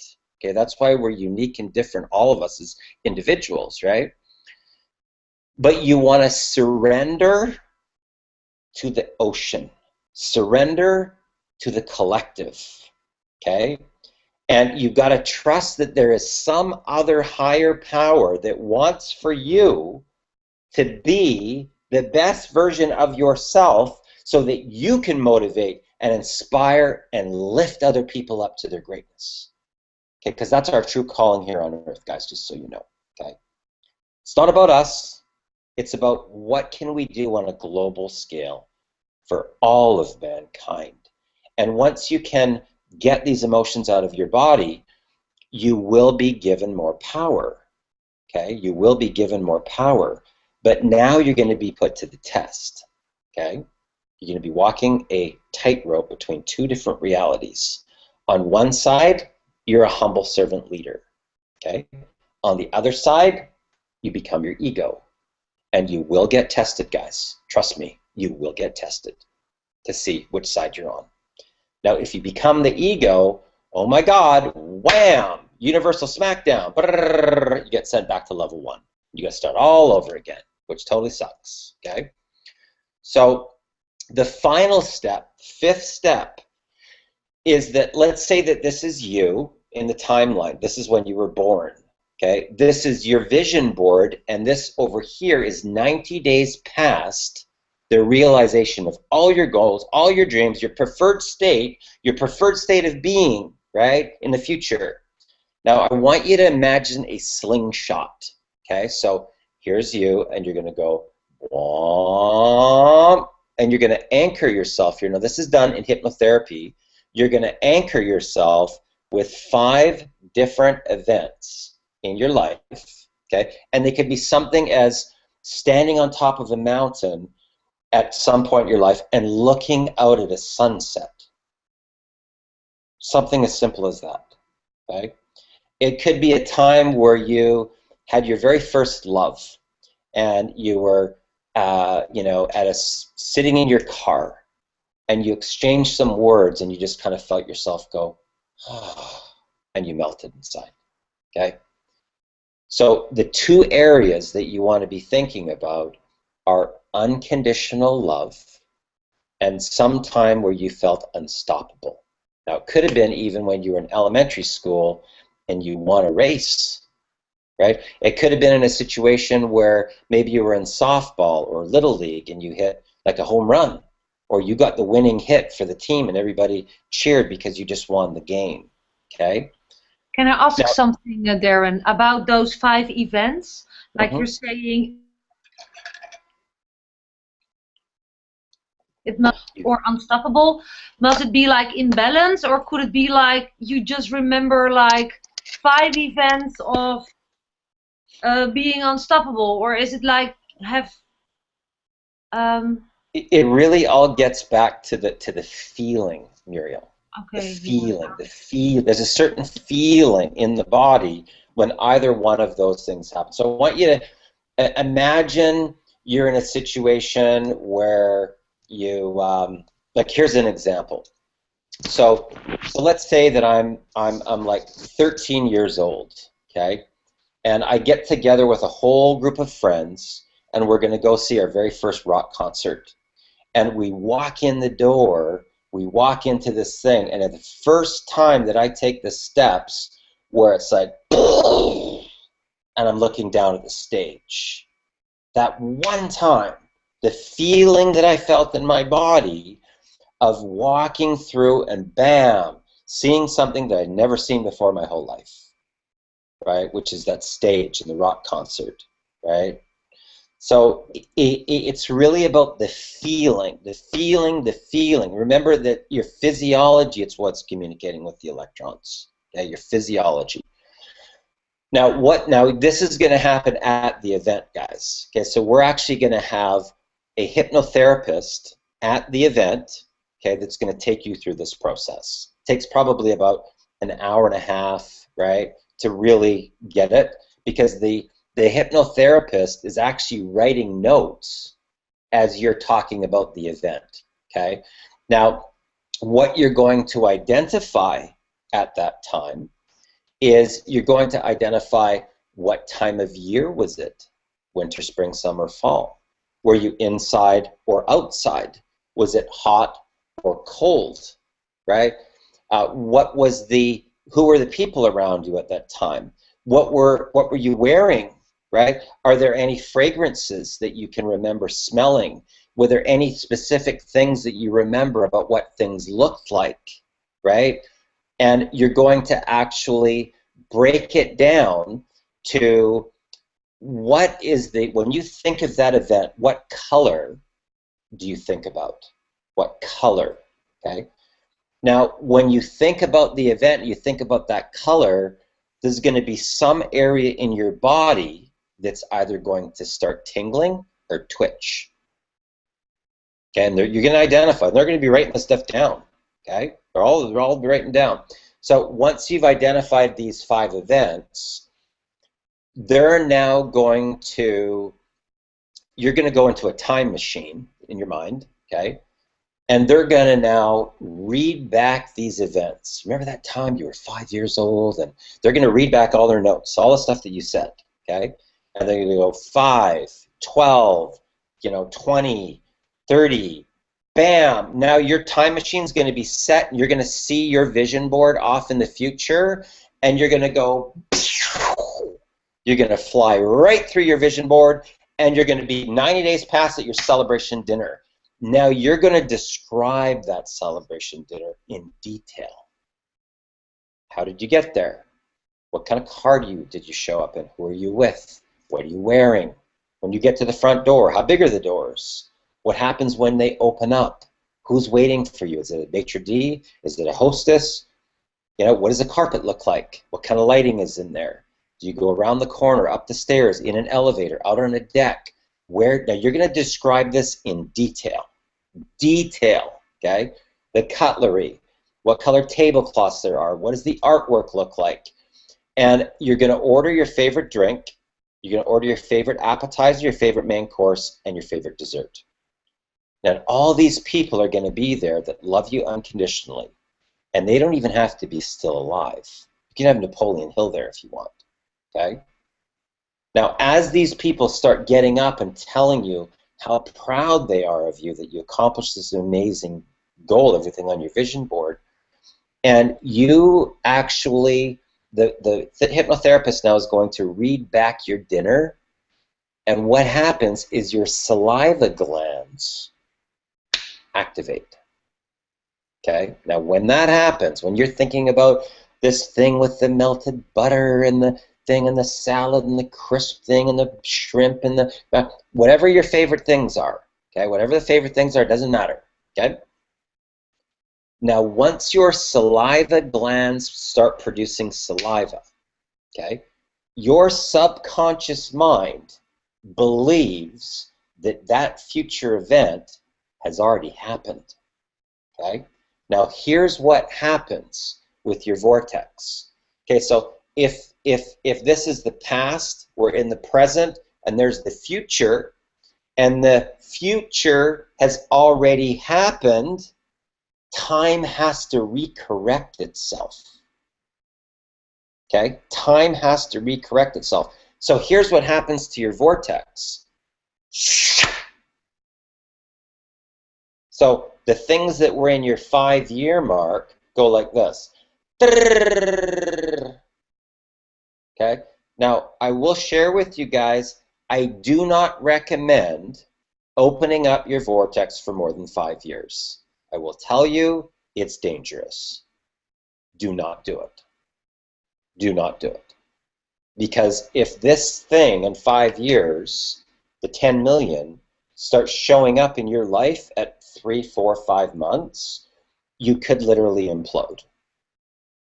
Okay, that's why we're unique and different, all of us as individuals, right? But you want to surrender to the ocean. Surrender to the collective, okay? And you've got to trust that there is some other higher power that wants for you to be the best version of yourself, so that you can motivate and inspire and lift other people up to their greatness. Okay, because that's our true calling here on earth, guys, just so you know, okay? It's not about us. It's about what can we do on a global scale for all of mankind. And once you can get these emotions out of your body, you will be given more power, okay? You will be given more power. But now you're going to be put to the test, okay? You're going to be walking a tightrope between two different realities. On one side, you're a humble servant leader, okay? On the other side, you become your ego. And you will get tested, guys. Trust me, you will get tested to see which side you're on. Now, if you become the ego, oh my God, wham, universal smackdown, you get sent back to level 1. You got to start all over again, which totally sucks, okay? So the final step, 5th step, is that, let's say that this is you in the timeline. This is when you were born. Okay, this is your vision board, and this over here is 90 days past the realization of all your goals, all your dreams, your preferred state of being, right, in the future. Now, I want you to imagine a slingshot, okay? So here's you, and you're going to go, womp, and you're going to anchor yourself here. Now, this is done in hypnotherapy. You're going to anchor yourself with 5 different events in your life, okay? And they could be something as standing on top of a mountain at some point in your life and looking out at a sunset. Something as simple as that, okay? It could be a time where you had your very first love, and you were, sitting in your car, and you exchanged some words, and you just kind of felt yourself go, oh, and you melted inside, okay? So the 2 areas that you want to be thinking about are unconditional love and some time where you felt unstoppable. Now, it could have been even when you were in elementary school and you won a race, right? It could have been in a situation where maybe you were in softball or Little League and you hit like a home run, or you got the winning hit for the team and everybody cheered because you just won the game, okay? Can I ask Now, something, Darren, about those 5 events? Like you're saying, it must, or unstoppable. Must it be like in balance, or could it be like you just remember like 5 events of being unstoppable, or is it like have? It really all gets back to the feeling, Muriel. Okay. The feeling, there's a certain feeling in the body when either one of those things happen. So I want you to imagine you're in a situation where you, like, here's an example. So let's say that I'm like 13 years old, okay, and I get together with a whole group of friends, and we're going to go see our very first rock concert, and we walk in the door. We walk into this thing, and at the first time that I take the steps where it's like, and I'm looking down at the stage, that one time, the feeling that I felt in my body of walking through and bam, seeing something that I'd never seen before in my whole life, right, which is that stage in the rock concert, right? So it's really about the feeling, the feeling, the feeling. Remember that your physiology, it's what's communicating with the electrons, okay, your physiology. Now, this is going to happen at the event, guys. Okay, so we're actually going to have a hypnotherapist at the event, okay, that's going to take you through this process. It takes probably about an hour and a half, right, to really get it, because the hypnotherapist is actually writing notes as you're talking about the event, okay? Now, what you're going to identify at that time is you're going to identify what time of year was it, winter, spring, summer, fall. Were you inside or outside? Was it hot or cold, right? Who were the people around you at that time? What were you wearing? Right? Are there any fragrances that you can remember smelling? Were there any specific things that you remember about what things looked like? Right? And you're going to actually break it down to when you think of that event, what color do you think about? What color? Okay? Now, when you think about the event, you think about that color, there's going to be some area in your body that's either going to start tingling or twitch. Okay, and you're going to identify. They're going to be writing this stuff down. Okay, they're all be writing down. So once you've identified these 5 events, you're going to go into a time machine in your mind. Okay, and they're going to now read back these events. Remember that time you were 5 years old, and they're going to read back all their notes, all the stuff that you said. Okay. And they're going to go 5, 12, 20, 30, bam. Now your time machine's going to be set, and you're going to see your vision board off in the future, and you're going to go, you're going to fly right through your vision board, and you're going to be 90 days past at your celebration dinner. Now you're going to describe that celebration dinner in detail. How did you get there? What kind of car did you show up in? Who are you with? What are you wearing? When you get to the front door, how big are the doors? What happens when they open up? Who's waiting for you? Is it a maitre d'? Is it a hostess? What does the carpet look like? What kind of lighting is in there? Do you go around the corner, up the stairs, in an elevator, out on a deck? Now you're going to describe this in detail. Detail, okay? The cutlery, what color tablecloths there are, what does the artwork look like? And you're going to order your favorite drink. You're going to order your favorite appetizer, your favorite main course, and your favorite dessert. Now, all these people are going to be there that love you unconditionally, and they don't even have to be still alive. You can have Napoleon Hill there if you want, okay? Now, as these people start getting up and telling you how proud they are of you, that you accomplished this amazing goal, everything on your vision board, and you actually the hypnotherapist now is going to read back your dinner, and what happens is your saliva glands activate. Okay? Now, when that happens, when you're thinking about this thing with the melted butter and the thing and the salad and the crisp thing and the shrimp and the whatever your favorite things are, okay? Whatever the favorite things are, doesn't matter, okay? Now, once your saliva glands start producing saliva, okay, your subconscious mind believes that that future event has already happened, okay? Now, here's what happens with your vortex. Okay, so if this is the past, we're in the present, and there's the future, and the future has already happened, time has to recorrect itself. Okay? Time has to recorrect itself. So here's what happens to your vortex. So the things that were in your 5-year mark go like this. Okay? Now, I will share with you guys, I do not recommend opening up your vortex for more than 5 years. I will tell you, it's dangerous. Do not do it. Do not do it. Because if this thing in 5 years, the 10 million, starts showing up in your life at 3, 4, 5 months, you could literally implode.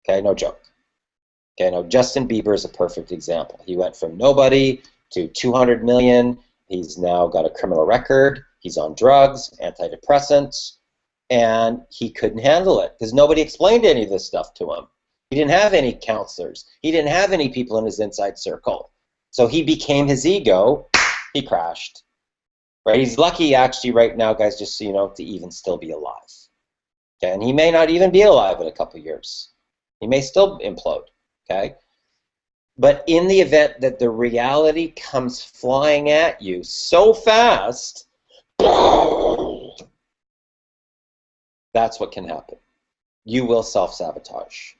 Okay, no joke. Okay, now Justin Bieber is a perfect example. He went from nobody to 200 million. He's now got a criminal record. He's on drugs, antidepressants, and he couldn't handle it because nobody explained any of this stuff to him. He didn't have any counselors. He didn't have any people in his inside circle. So he became his ego. He crashed. Right? He's lucky, actually, right now, guys, just so you know, to even still be alive. Okay? And he may not even be alive in a couple years. He may still implode. Okay? But in the event that the reality comes flying at you so fast, that's what can happen. You will self-sabotage.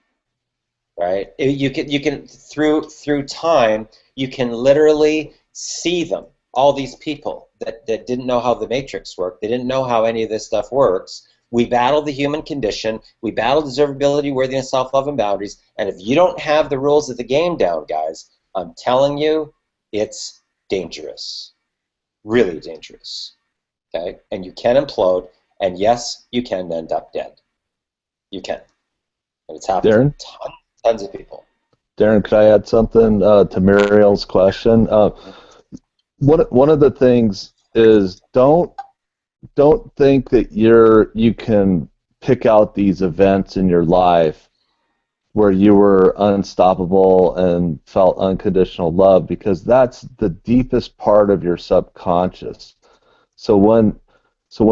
Right? You can through time, you can literally see them. All these people that didn't know how the matrix worked, they didn't know how any of this stuff works. We battled the human condition, we battled deservability, worthiness, self-love, and boundaries, and if you don't have the rules of the game down, guys, I'm telling you, it's dangerous. Really dangerous. Okay? And you can implode, and yes, you can end up dead. You can. And it's happened to tons of people. Darren, could I add something to Muriel's question? One of the things is don't think that you can pick out these events in your life where you were unstoppable and felt unconditional love, because that's the deepest part of your subconscious. So when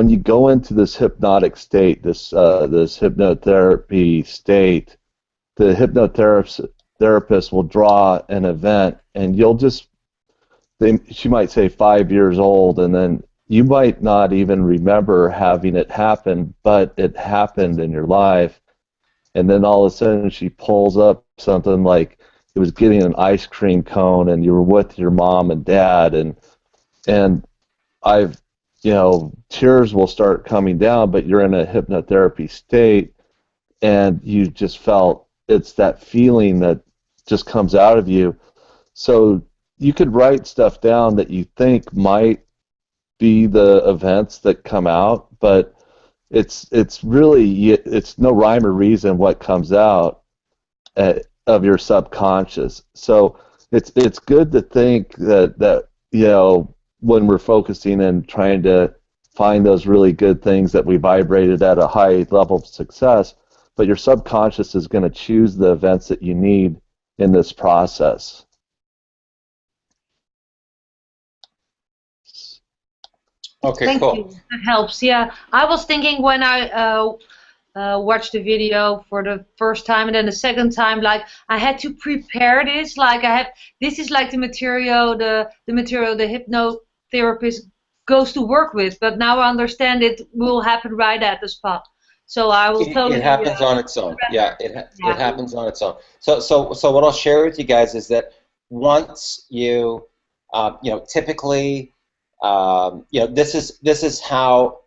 you go into this hypnotic state, this hypnotherapy state, the hypnotherapist will draw an event, and she might say 5 years old, and then you might not even remember having it happen, but it happened in your life. And then all of a sudden she pulls up something like it was getting an ice cream cone and you were with your mom and dad, and tears will start coming down, but you're in a hypnotherapy state and you just felt it's that feeling that just comes out of you. So you could write stuff down that you think might be the events that come out, but it's no rhyme or reason what comes out of your subconscious. So it's good to think that when we're focusing and trying to find those really good things that we vibrated at a high level of success, but your subconscious is going to choose the events that you need in this process. Okay, Thank cool. you. That helps. Yeah, I was thinking when I watched the video for the first time and then the second time, like I had to prepare this. Like this is like the material the hypnotherapist goes to work with. But now I understand it will happen right at the spot. So I will totally. It happens on its own. Yeah, it Yeah. happens on its own. So what I'll share with you guys is that once you, typically, this is how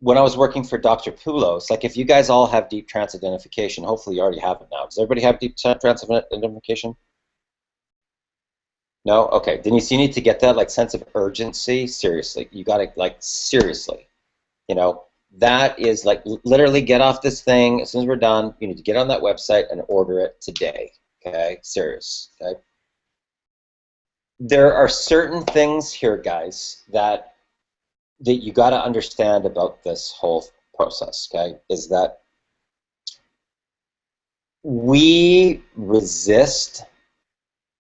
when I was working for Dr. Poulos, like if you guys all have deep trance identification, hopefully you already have it now. Does everybody have deep trance identification? No? Okay. Denise, you need to get that like sense of urgency. Seriously. You got to, like, seriously. That is like literally get off this thing as soon as we're done. You need to get on that website and order it today. Okay? Serious. Okay? There are certain things here, guys, that you got to understand about this whole process, okay, is that we resist,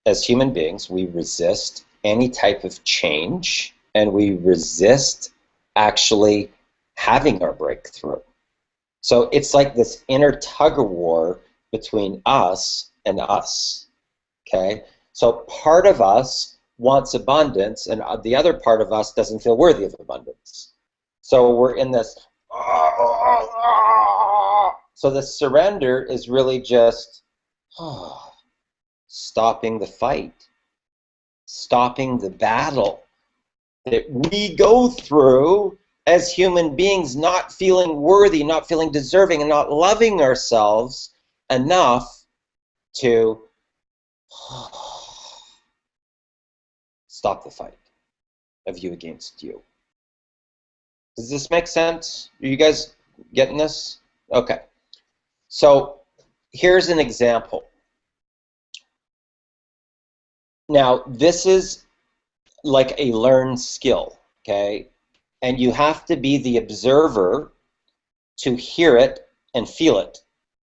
as human beings, we resist any type of change, and we resist actually having our breakthrough. So it's like this inner tug-of-war between us and us, okay? So part of us wants abundance, and the other part of us doesn't feel worthy of abundance. So we're in this. So the surrender is really just stopping the fight, stopping the battle that we go through as human beings, not feeling worthy, not feeling deserving, and not loving ourselves enough to stop the fight of you against you. Does this make sense? Are you guys getting this? Okay. So here's an example. Now, this is like a learned skill, okay? And you have to be the observer to hear it and feel it,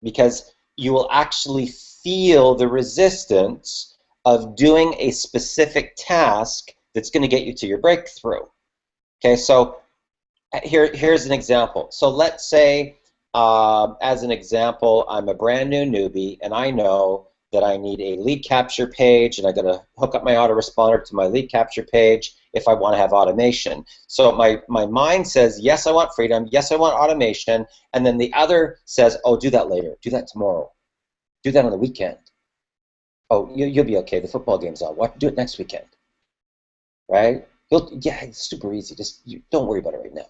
because you will actually feel the resistance of doing a specific task that's going to get you to your breakthrough. Okay, so here's an example. So let's say, as an example, I'm a brand new newbie, and I know that I need a lead capture page, and I got to hook up my autoresponder to my lead capture page if I want to have automation. So my mind says, yes, I want freedom, yes, I want automation, and then the other says, oh, do that later, do that tomorrow, do that on the weekend. Oh, you'll be okay, the football game's on, do it next weekend, right? Yeah, it's super easy, just don't worry about it right now,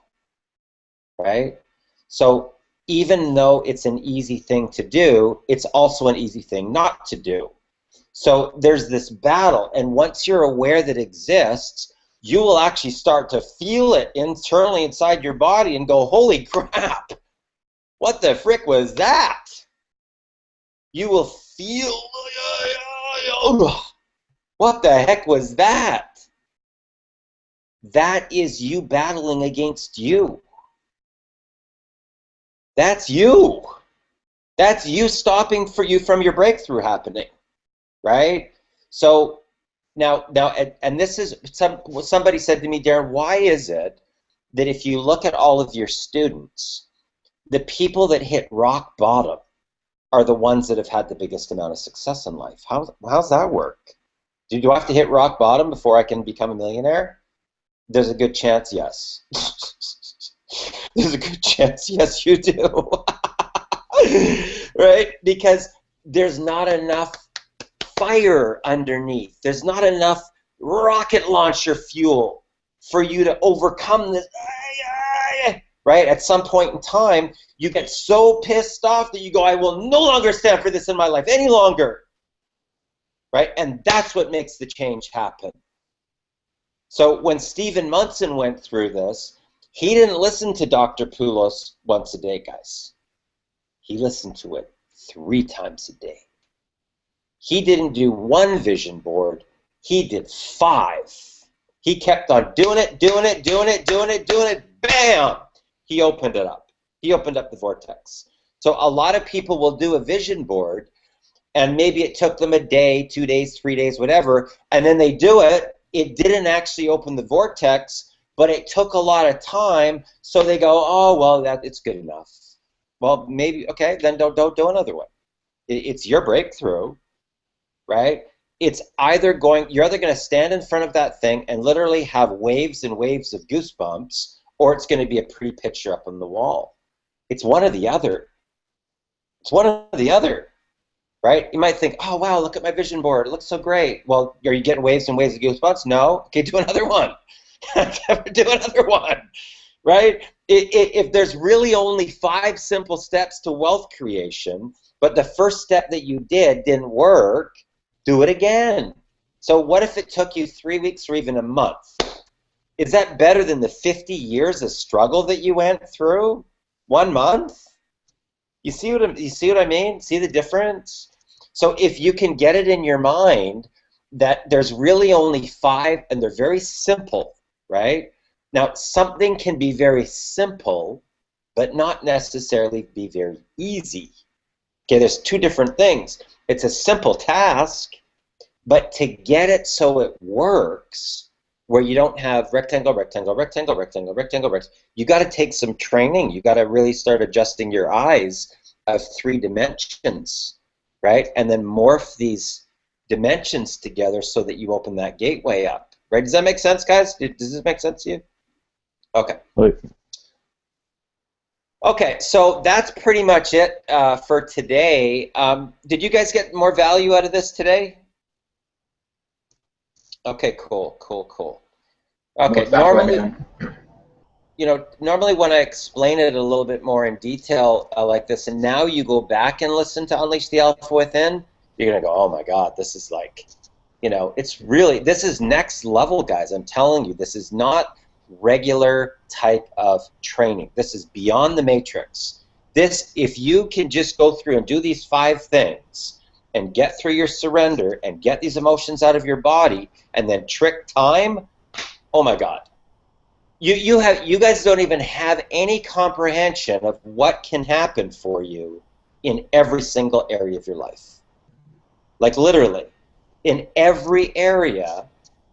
right? So even though it's an easy thing to do, it's also an easy thing not to do. So there's this battle, and once you're aware that it exists, you will actually start to feel it internally inside your body and go, holy crap, what the frick was that? You will feel, what the heck was that? That is you battling against you. That's you. That's you stopping from your breakthrough happening, right? So now, and this is somebody said to me, Darren, why is it that if you look at all of your students, the people that hit rock bottom are the ones that have had the biggest amount of success in life? How's that work? Do I have to hit rock bottom before I can become a millionaire? There's a good chance, yes. There's a good chance, yes, you do. Right? Because there's not enough fire underneath. There's not enough rocket launcher fuel for you to overcome this. Right? At some point in time, you get so pissed off that you go, I will no longer stand for this in my life any longer. Right? And that's what makes the change happen. So when Stephen Munson went through this, he didn't listen to Dr. Poulos once a day, guys. He listened to it 3 times a day. He didn't do 1 vision board. He did 5. He kept on doing it. Bam! He opened it up. He opened up the vortex. So a lot of people will do a vision board, and maybe it took them a day, 2 days, 3 days, whatever, and then they do it. It didn't actually open the vortex, but it took a lot of time, so they go, oh, well, it's good enough. Well, maybe, okay, then don't do another one. It's your breakthrough, right? It's you're either going to stand in front of that thing and literally have waves and waves of goosebumps, or it's going to be a pretty picture up on the wall. It's one or the other. It's one or the other, right? You might think, oh, wow, look at my vision board. It looks so great. Well, are you getting waves and waves of goosebumps? No. Okay, do another one. Do another one, right? If there's really only 5 simple steps to wealth creation, but the first step that you didn't work, do it again. So what if it took you 3 weeks or even a month? Is that better than the 50 years of struggle that you went through? 1 month? You see what I mean? See the difference? So if you can get it in your mind that there's really only 5, and they're very simple, right? Now, something can be very simple, but not necessarily be very easy. Okay, there's 2 different things. It's a simple task, but to get it so it works, where you don't have rectangle, rectangle, rectangle, rectangle, rectangle, rectangle, you got to take some training. You got to really start adjusting your eyes of 3 dimensions, right? And then morph these dimensions together so that you open that gateway up, right? Does that make sense, guys? Does this make sense to you? Okay. Right. Okay, so that's pretty much it for today. Did you guys get more value out of this today? Okay, cool, cool, cool. Okay, normally, normally when I explain it a little bit more in detail like this, and now you go back and listen to Unleash the Alpha Within, you're gonna go, oh my God, this is like, it's really, this is next level, guys. I'm telling you, this is not regular type of training. This is beyond the matrix. This, if you can just go through and do these 5 things and get through your surrender and get these emotions out of your body and then trick time, oh my God. You guys don't even have any comprehension of what can happen for you in every single area of your life. Like literally, in every area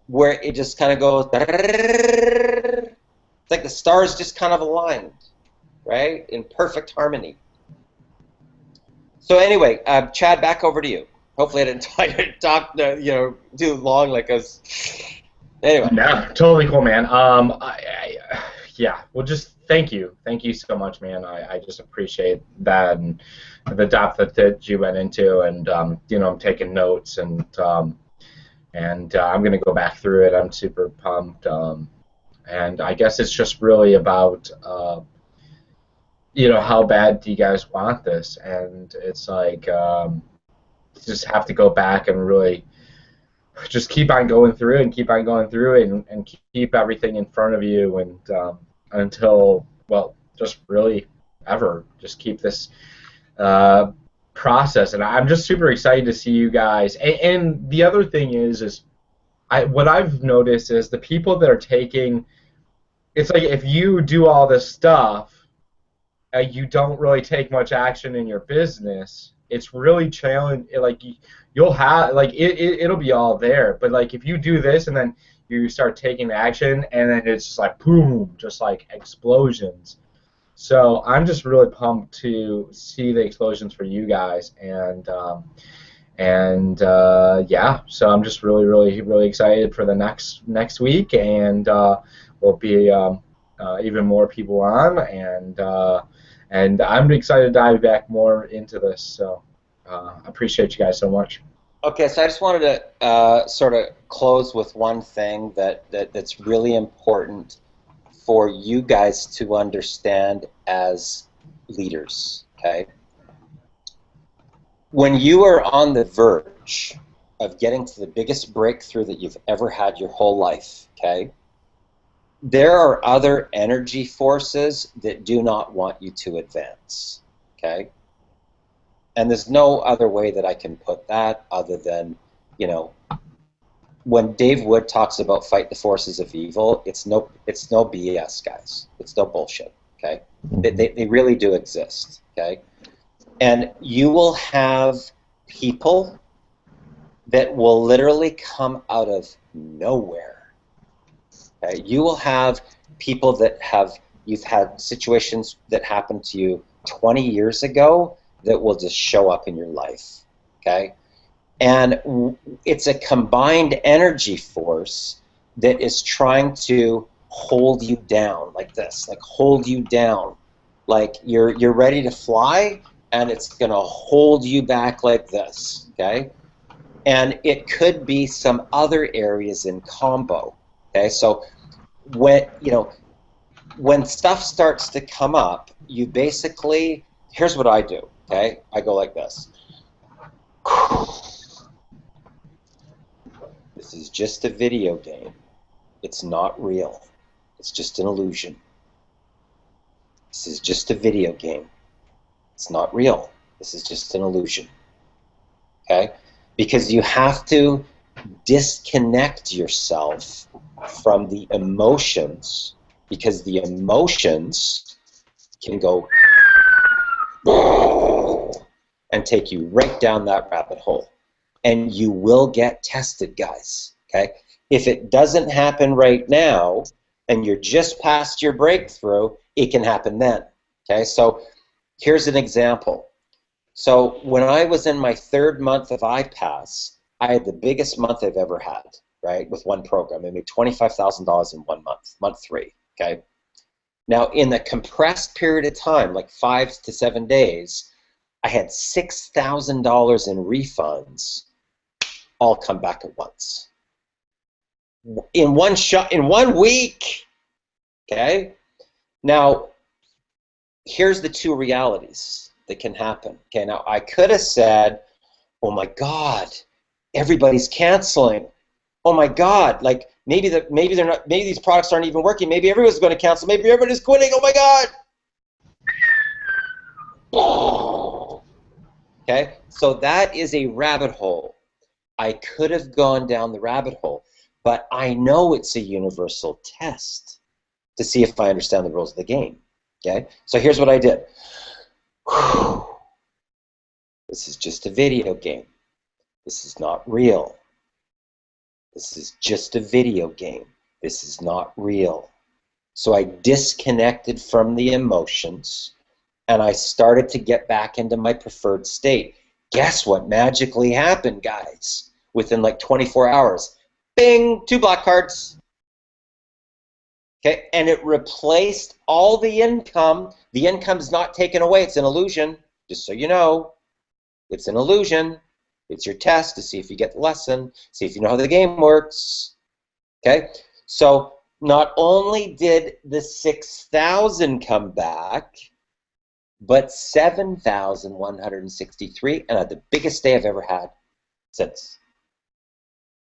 where it just kind of goes, it's like the stars just kind of aligned, right? In perfect harmony. So anyway, Chad, back over to you. Hopefully I didn't talk too long like us. Anyway. No, totally cool, man. Yeah, well, just thank you so much, man. I just appreciate that and the depth that you went into, and I'm taking notes, and I'm gonna go back through it. I'm super pumped, and I guess it's just really about how bad do you guys want this, and it's like you just have to go back and really just keep on going through and keep on going through it, and keep everything in front of you, and until, well, just really ever, just keep this process. And I'm just super excited to see you guys. And the other thing is what I've noticed is the people that are taking, it's like if you do all this stuff, you don't really take much action in your business. It's really challenging. Like you'll have, like it'll be all there, but like if you do this and then you start taking action, and then it's just like boom, just like explosions. So I'm just really pumped to see the explosions for you guys, and yeah. So I'm just really, really, really excited for the next week, and we'll be even more people on, and I'm excited to dive back more into this. So I appreciate you guys so much. Okay, so I just wanted to sort of close with one thing that's really important for you guys to understand as leaders, okay? When you are on the verge of getting to the biggest breakthrough that you've ever had your whole life, okay, there are other energy forces that do not want you to advance, okay? And there's no other way that I can put that other than, when Dave Wood talks about fight the forces of evil, it's no BS, guys. It's no bullshit, okay? They really do exist, okay? And you will have people that will literally come out of nowhere, okay? You will have people that you've had situations that happened to you 20 years ago that will just show up in your life, okay? And it's a combined energy force that is trying to hold you down like this, like hold you down, like you're ready to fly, and it's going to hold you back like this, okay? And it could be some other areas in combo, okay? So when stuff starts to come up, you basically, here's what I do, okay? I go like this. This is just a video game. It's not real. It's just an illusion. This is just a video game. It's not real. This is just an illusion. Okay? Because you have to disconnect yourself from the emotions, because the emotions can go and take you right down that rabbit hole. And you will get tested, guys. Okay? If it doesn't happen right now, and you're just past your breakthrough, it can happen then. Okay? So here's an example. So when I was in my 3rd month of iPass, I had the biggest month I've ever had, right, with one program. I made $25,000 in 1 month, month 3, okay? Now, in the compressed period of time, like 5 to 7 days, I had $6,000 in refunds all come back at once. In one shot, in 1 week, okay? Now, here's the 2 realities that can happen. Okay, now I could have said, oh my God, everybody's canceling. Oh my God, like maybe they're not, maybe these products aren't even working. Maybe everyone's going to cancel. Maybe everybody's quitting. Oh my God. Okay, so that is a rabbit hole. I could have gone down the rabbit hole, but I know it's a universal test to see if I understand the rules of the game. Okay, so here's what I did. This is just a video game. This is not real. This is just a video game. This is not real. So I disconnected from the emotions, and I started to get back into my preferred state. Guess what magically happened, guys? Within like 24 hours. Bing! 2 black cards. Okay, and it replaced all the income. The income's not taken away. It's an illusion. Just so you know, it's an illusion. It's your test to see if you get the lesson, see if you know how the game works. Okay? So not only did the 6,000 come back, but 7,163, and I had the biggest day I've ever had since.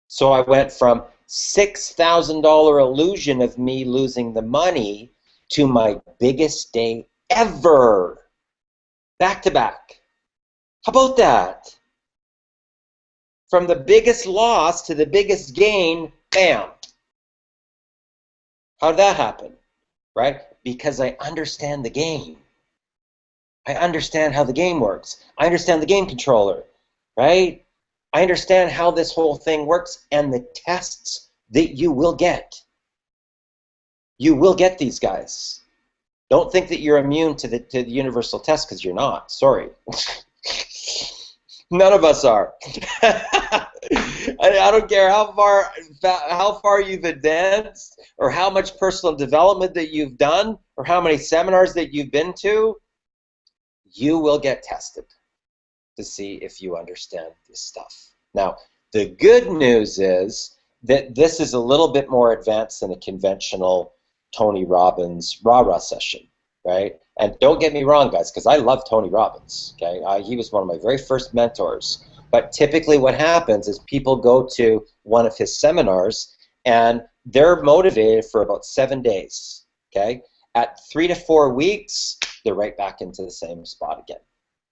So I went from $6,000 illusion of me losing the money to my biggest day ever. Back to back. How about that? From the biggest loss to the biggest gain, bam. How did that happen? Right? Because I understand the game. I understand how the game works. I understand the game controller, right? I understand how this whole thing works and the tests that you will get. You will get these, guys. Don't think that you're immune to the universal test, because you're not. Sorry. None of us are. I don't care how far you've advanced, or how much personal development that you've done, or how many seminars that you've been to. You will get tested to see if you understand this stuff. Now, the good news is that this is a little bit more advanced than a conventional Tony Robbins rah-rah session, right? And don't get me wrong, guys, because I love Tony Robbins, okay? He was one of my very first mentors. But typically what happens is people go to one of his seminars, and they're motivated for about 7 days, okay? At 3 to 4 weeks, they're right back into the same spot again.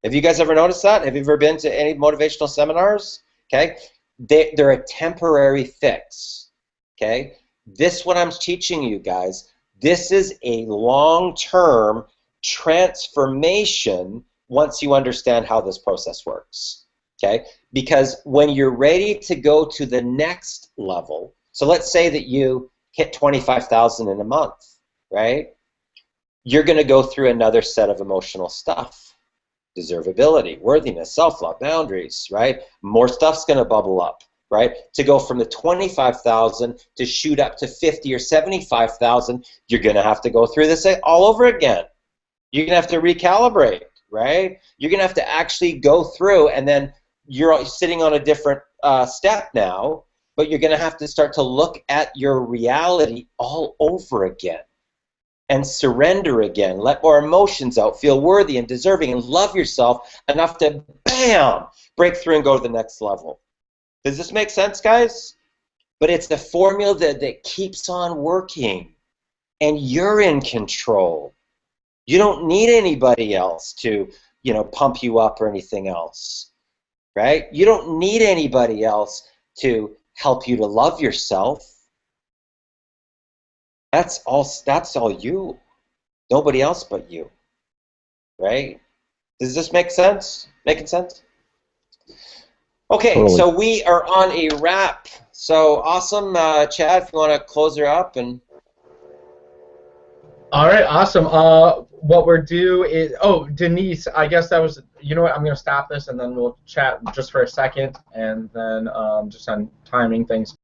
Have you guys ever noticed that? Have you ever been to any motivational seminars? Okay, they're a temporary fix. Okay, this what I'm teaching you guys. This is a long-term transformation once you understand how this process works. Okay, because when you're ready to go to the next level, so let's say that you hit 25,000 in a month, right? You're going to go through another set of emotional stuff. Deservability, worthiness, self-love, boundaries, right? More stuff's going to bubble up, right? To go from the 25,000 to shoot up to 50 or 75,000, you're going to have to go through this all over again. You're going to have to recalibrate, right? You're going to have to actually go through, and then you're sitting on a different step now, but you're going to have to start to look at your reality all over again and surrender again. Let more emotions out, feel worthy and deserving, and love yourself enough to, bam, break through and go to the next level. Does this make sense, guys? But it's the formula that keeps on working, and you're in control. You don't need anybody else to, pump you up or anything else, right? You don't need anybody else to help you to love yourself. That's all you. Nobody else but you, right? Does this make sense? Making sense? Okay, Totally. So we are on a wrap. So awesome, Chad, if you want to close her up. And All right, awesome. What we're due is, Denise, I guess that was, you know what, I'm going to stop this and then we'll chat just for a second and then just on timing things.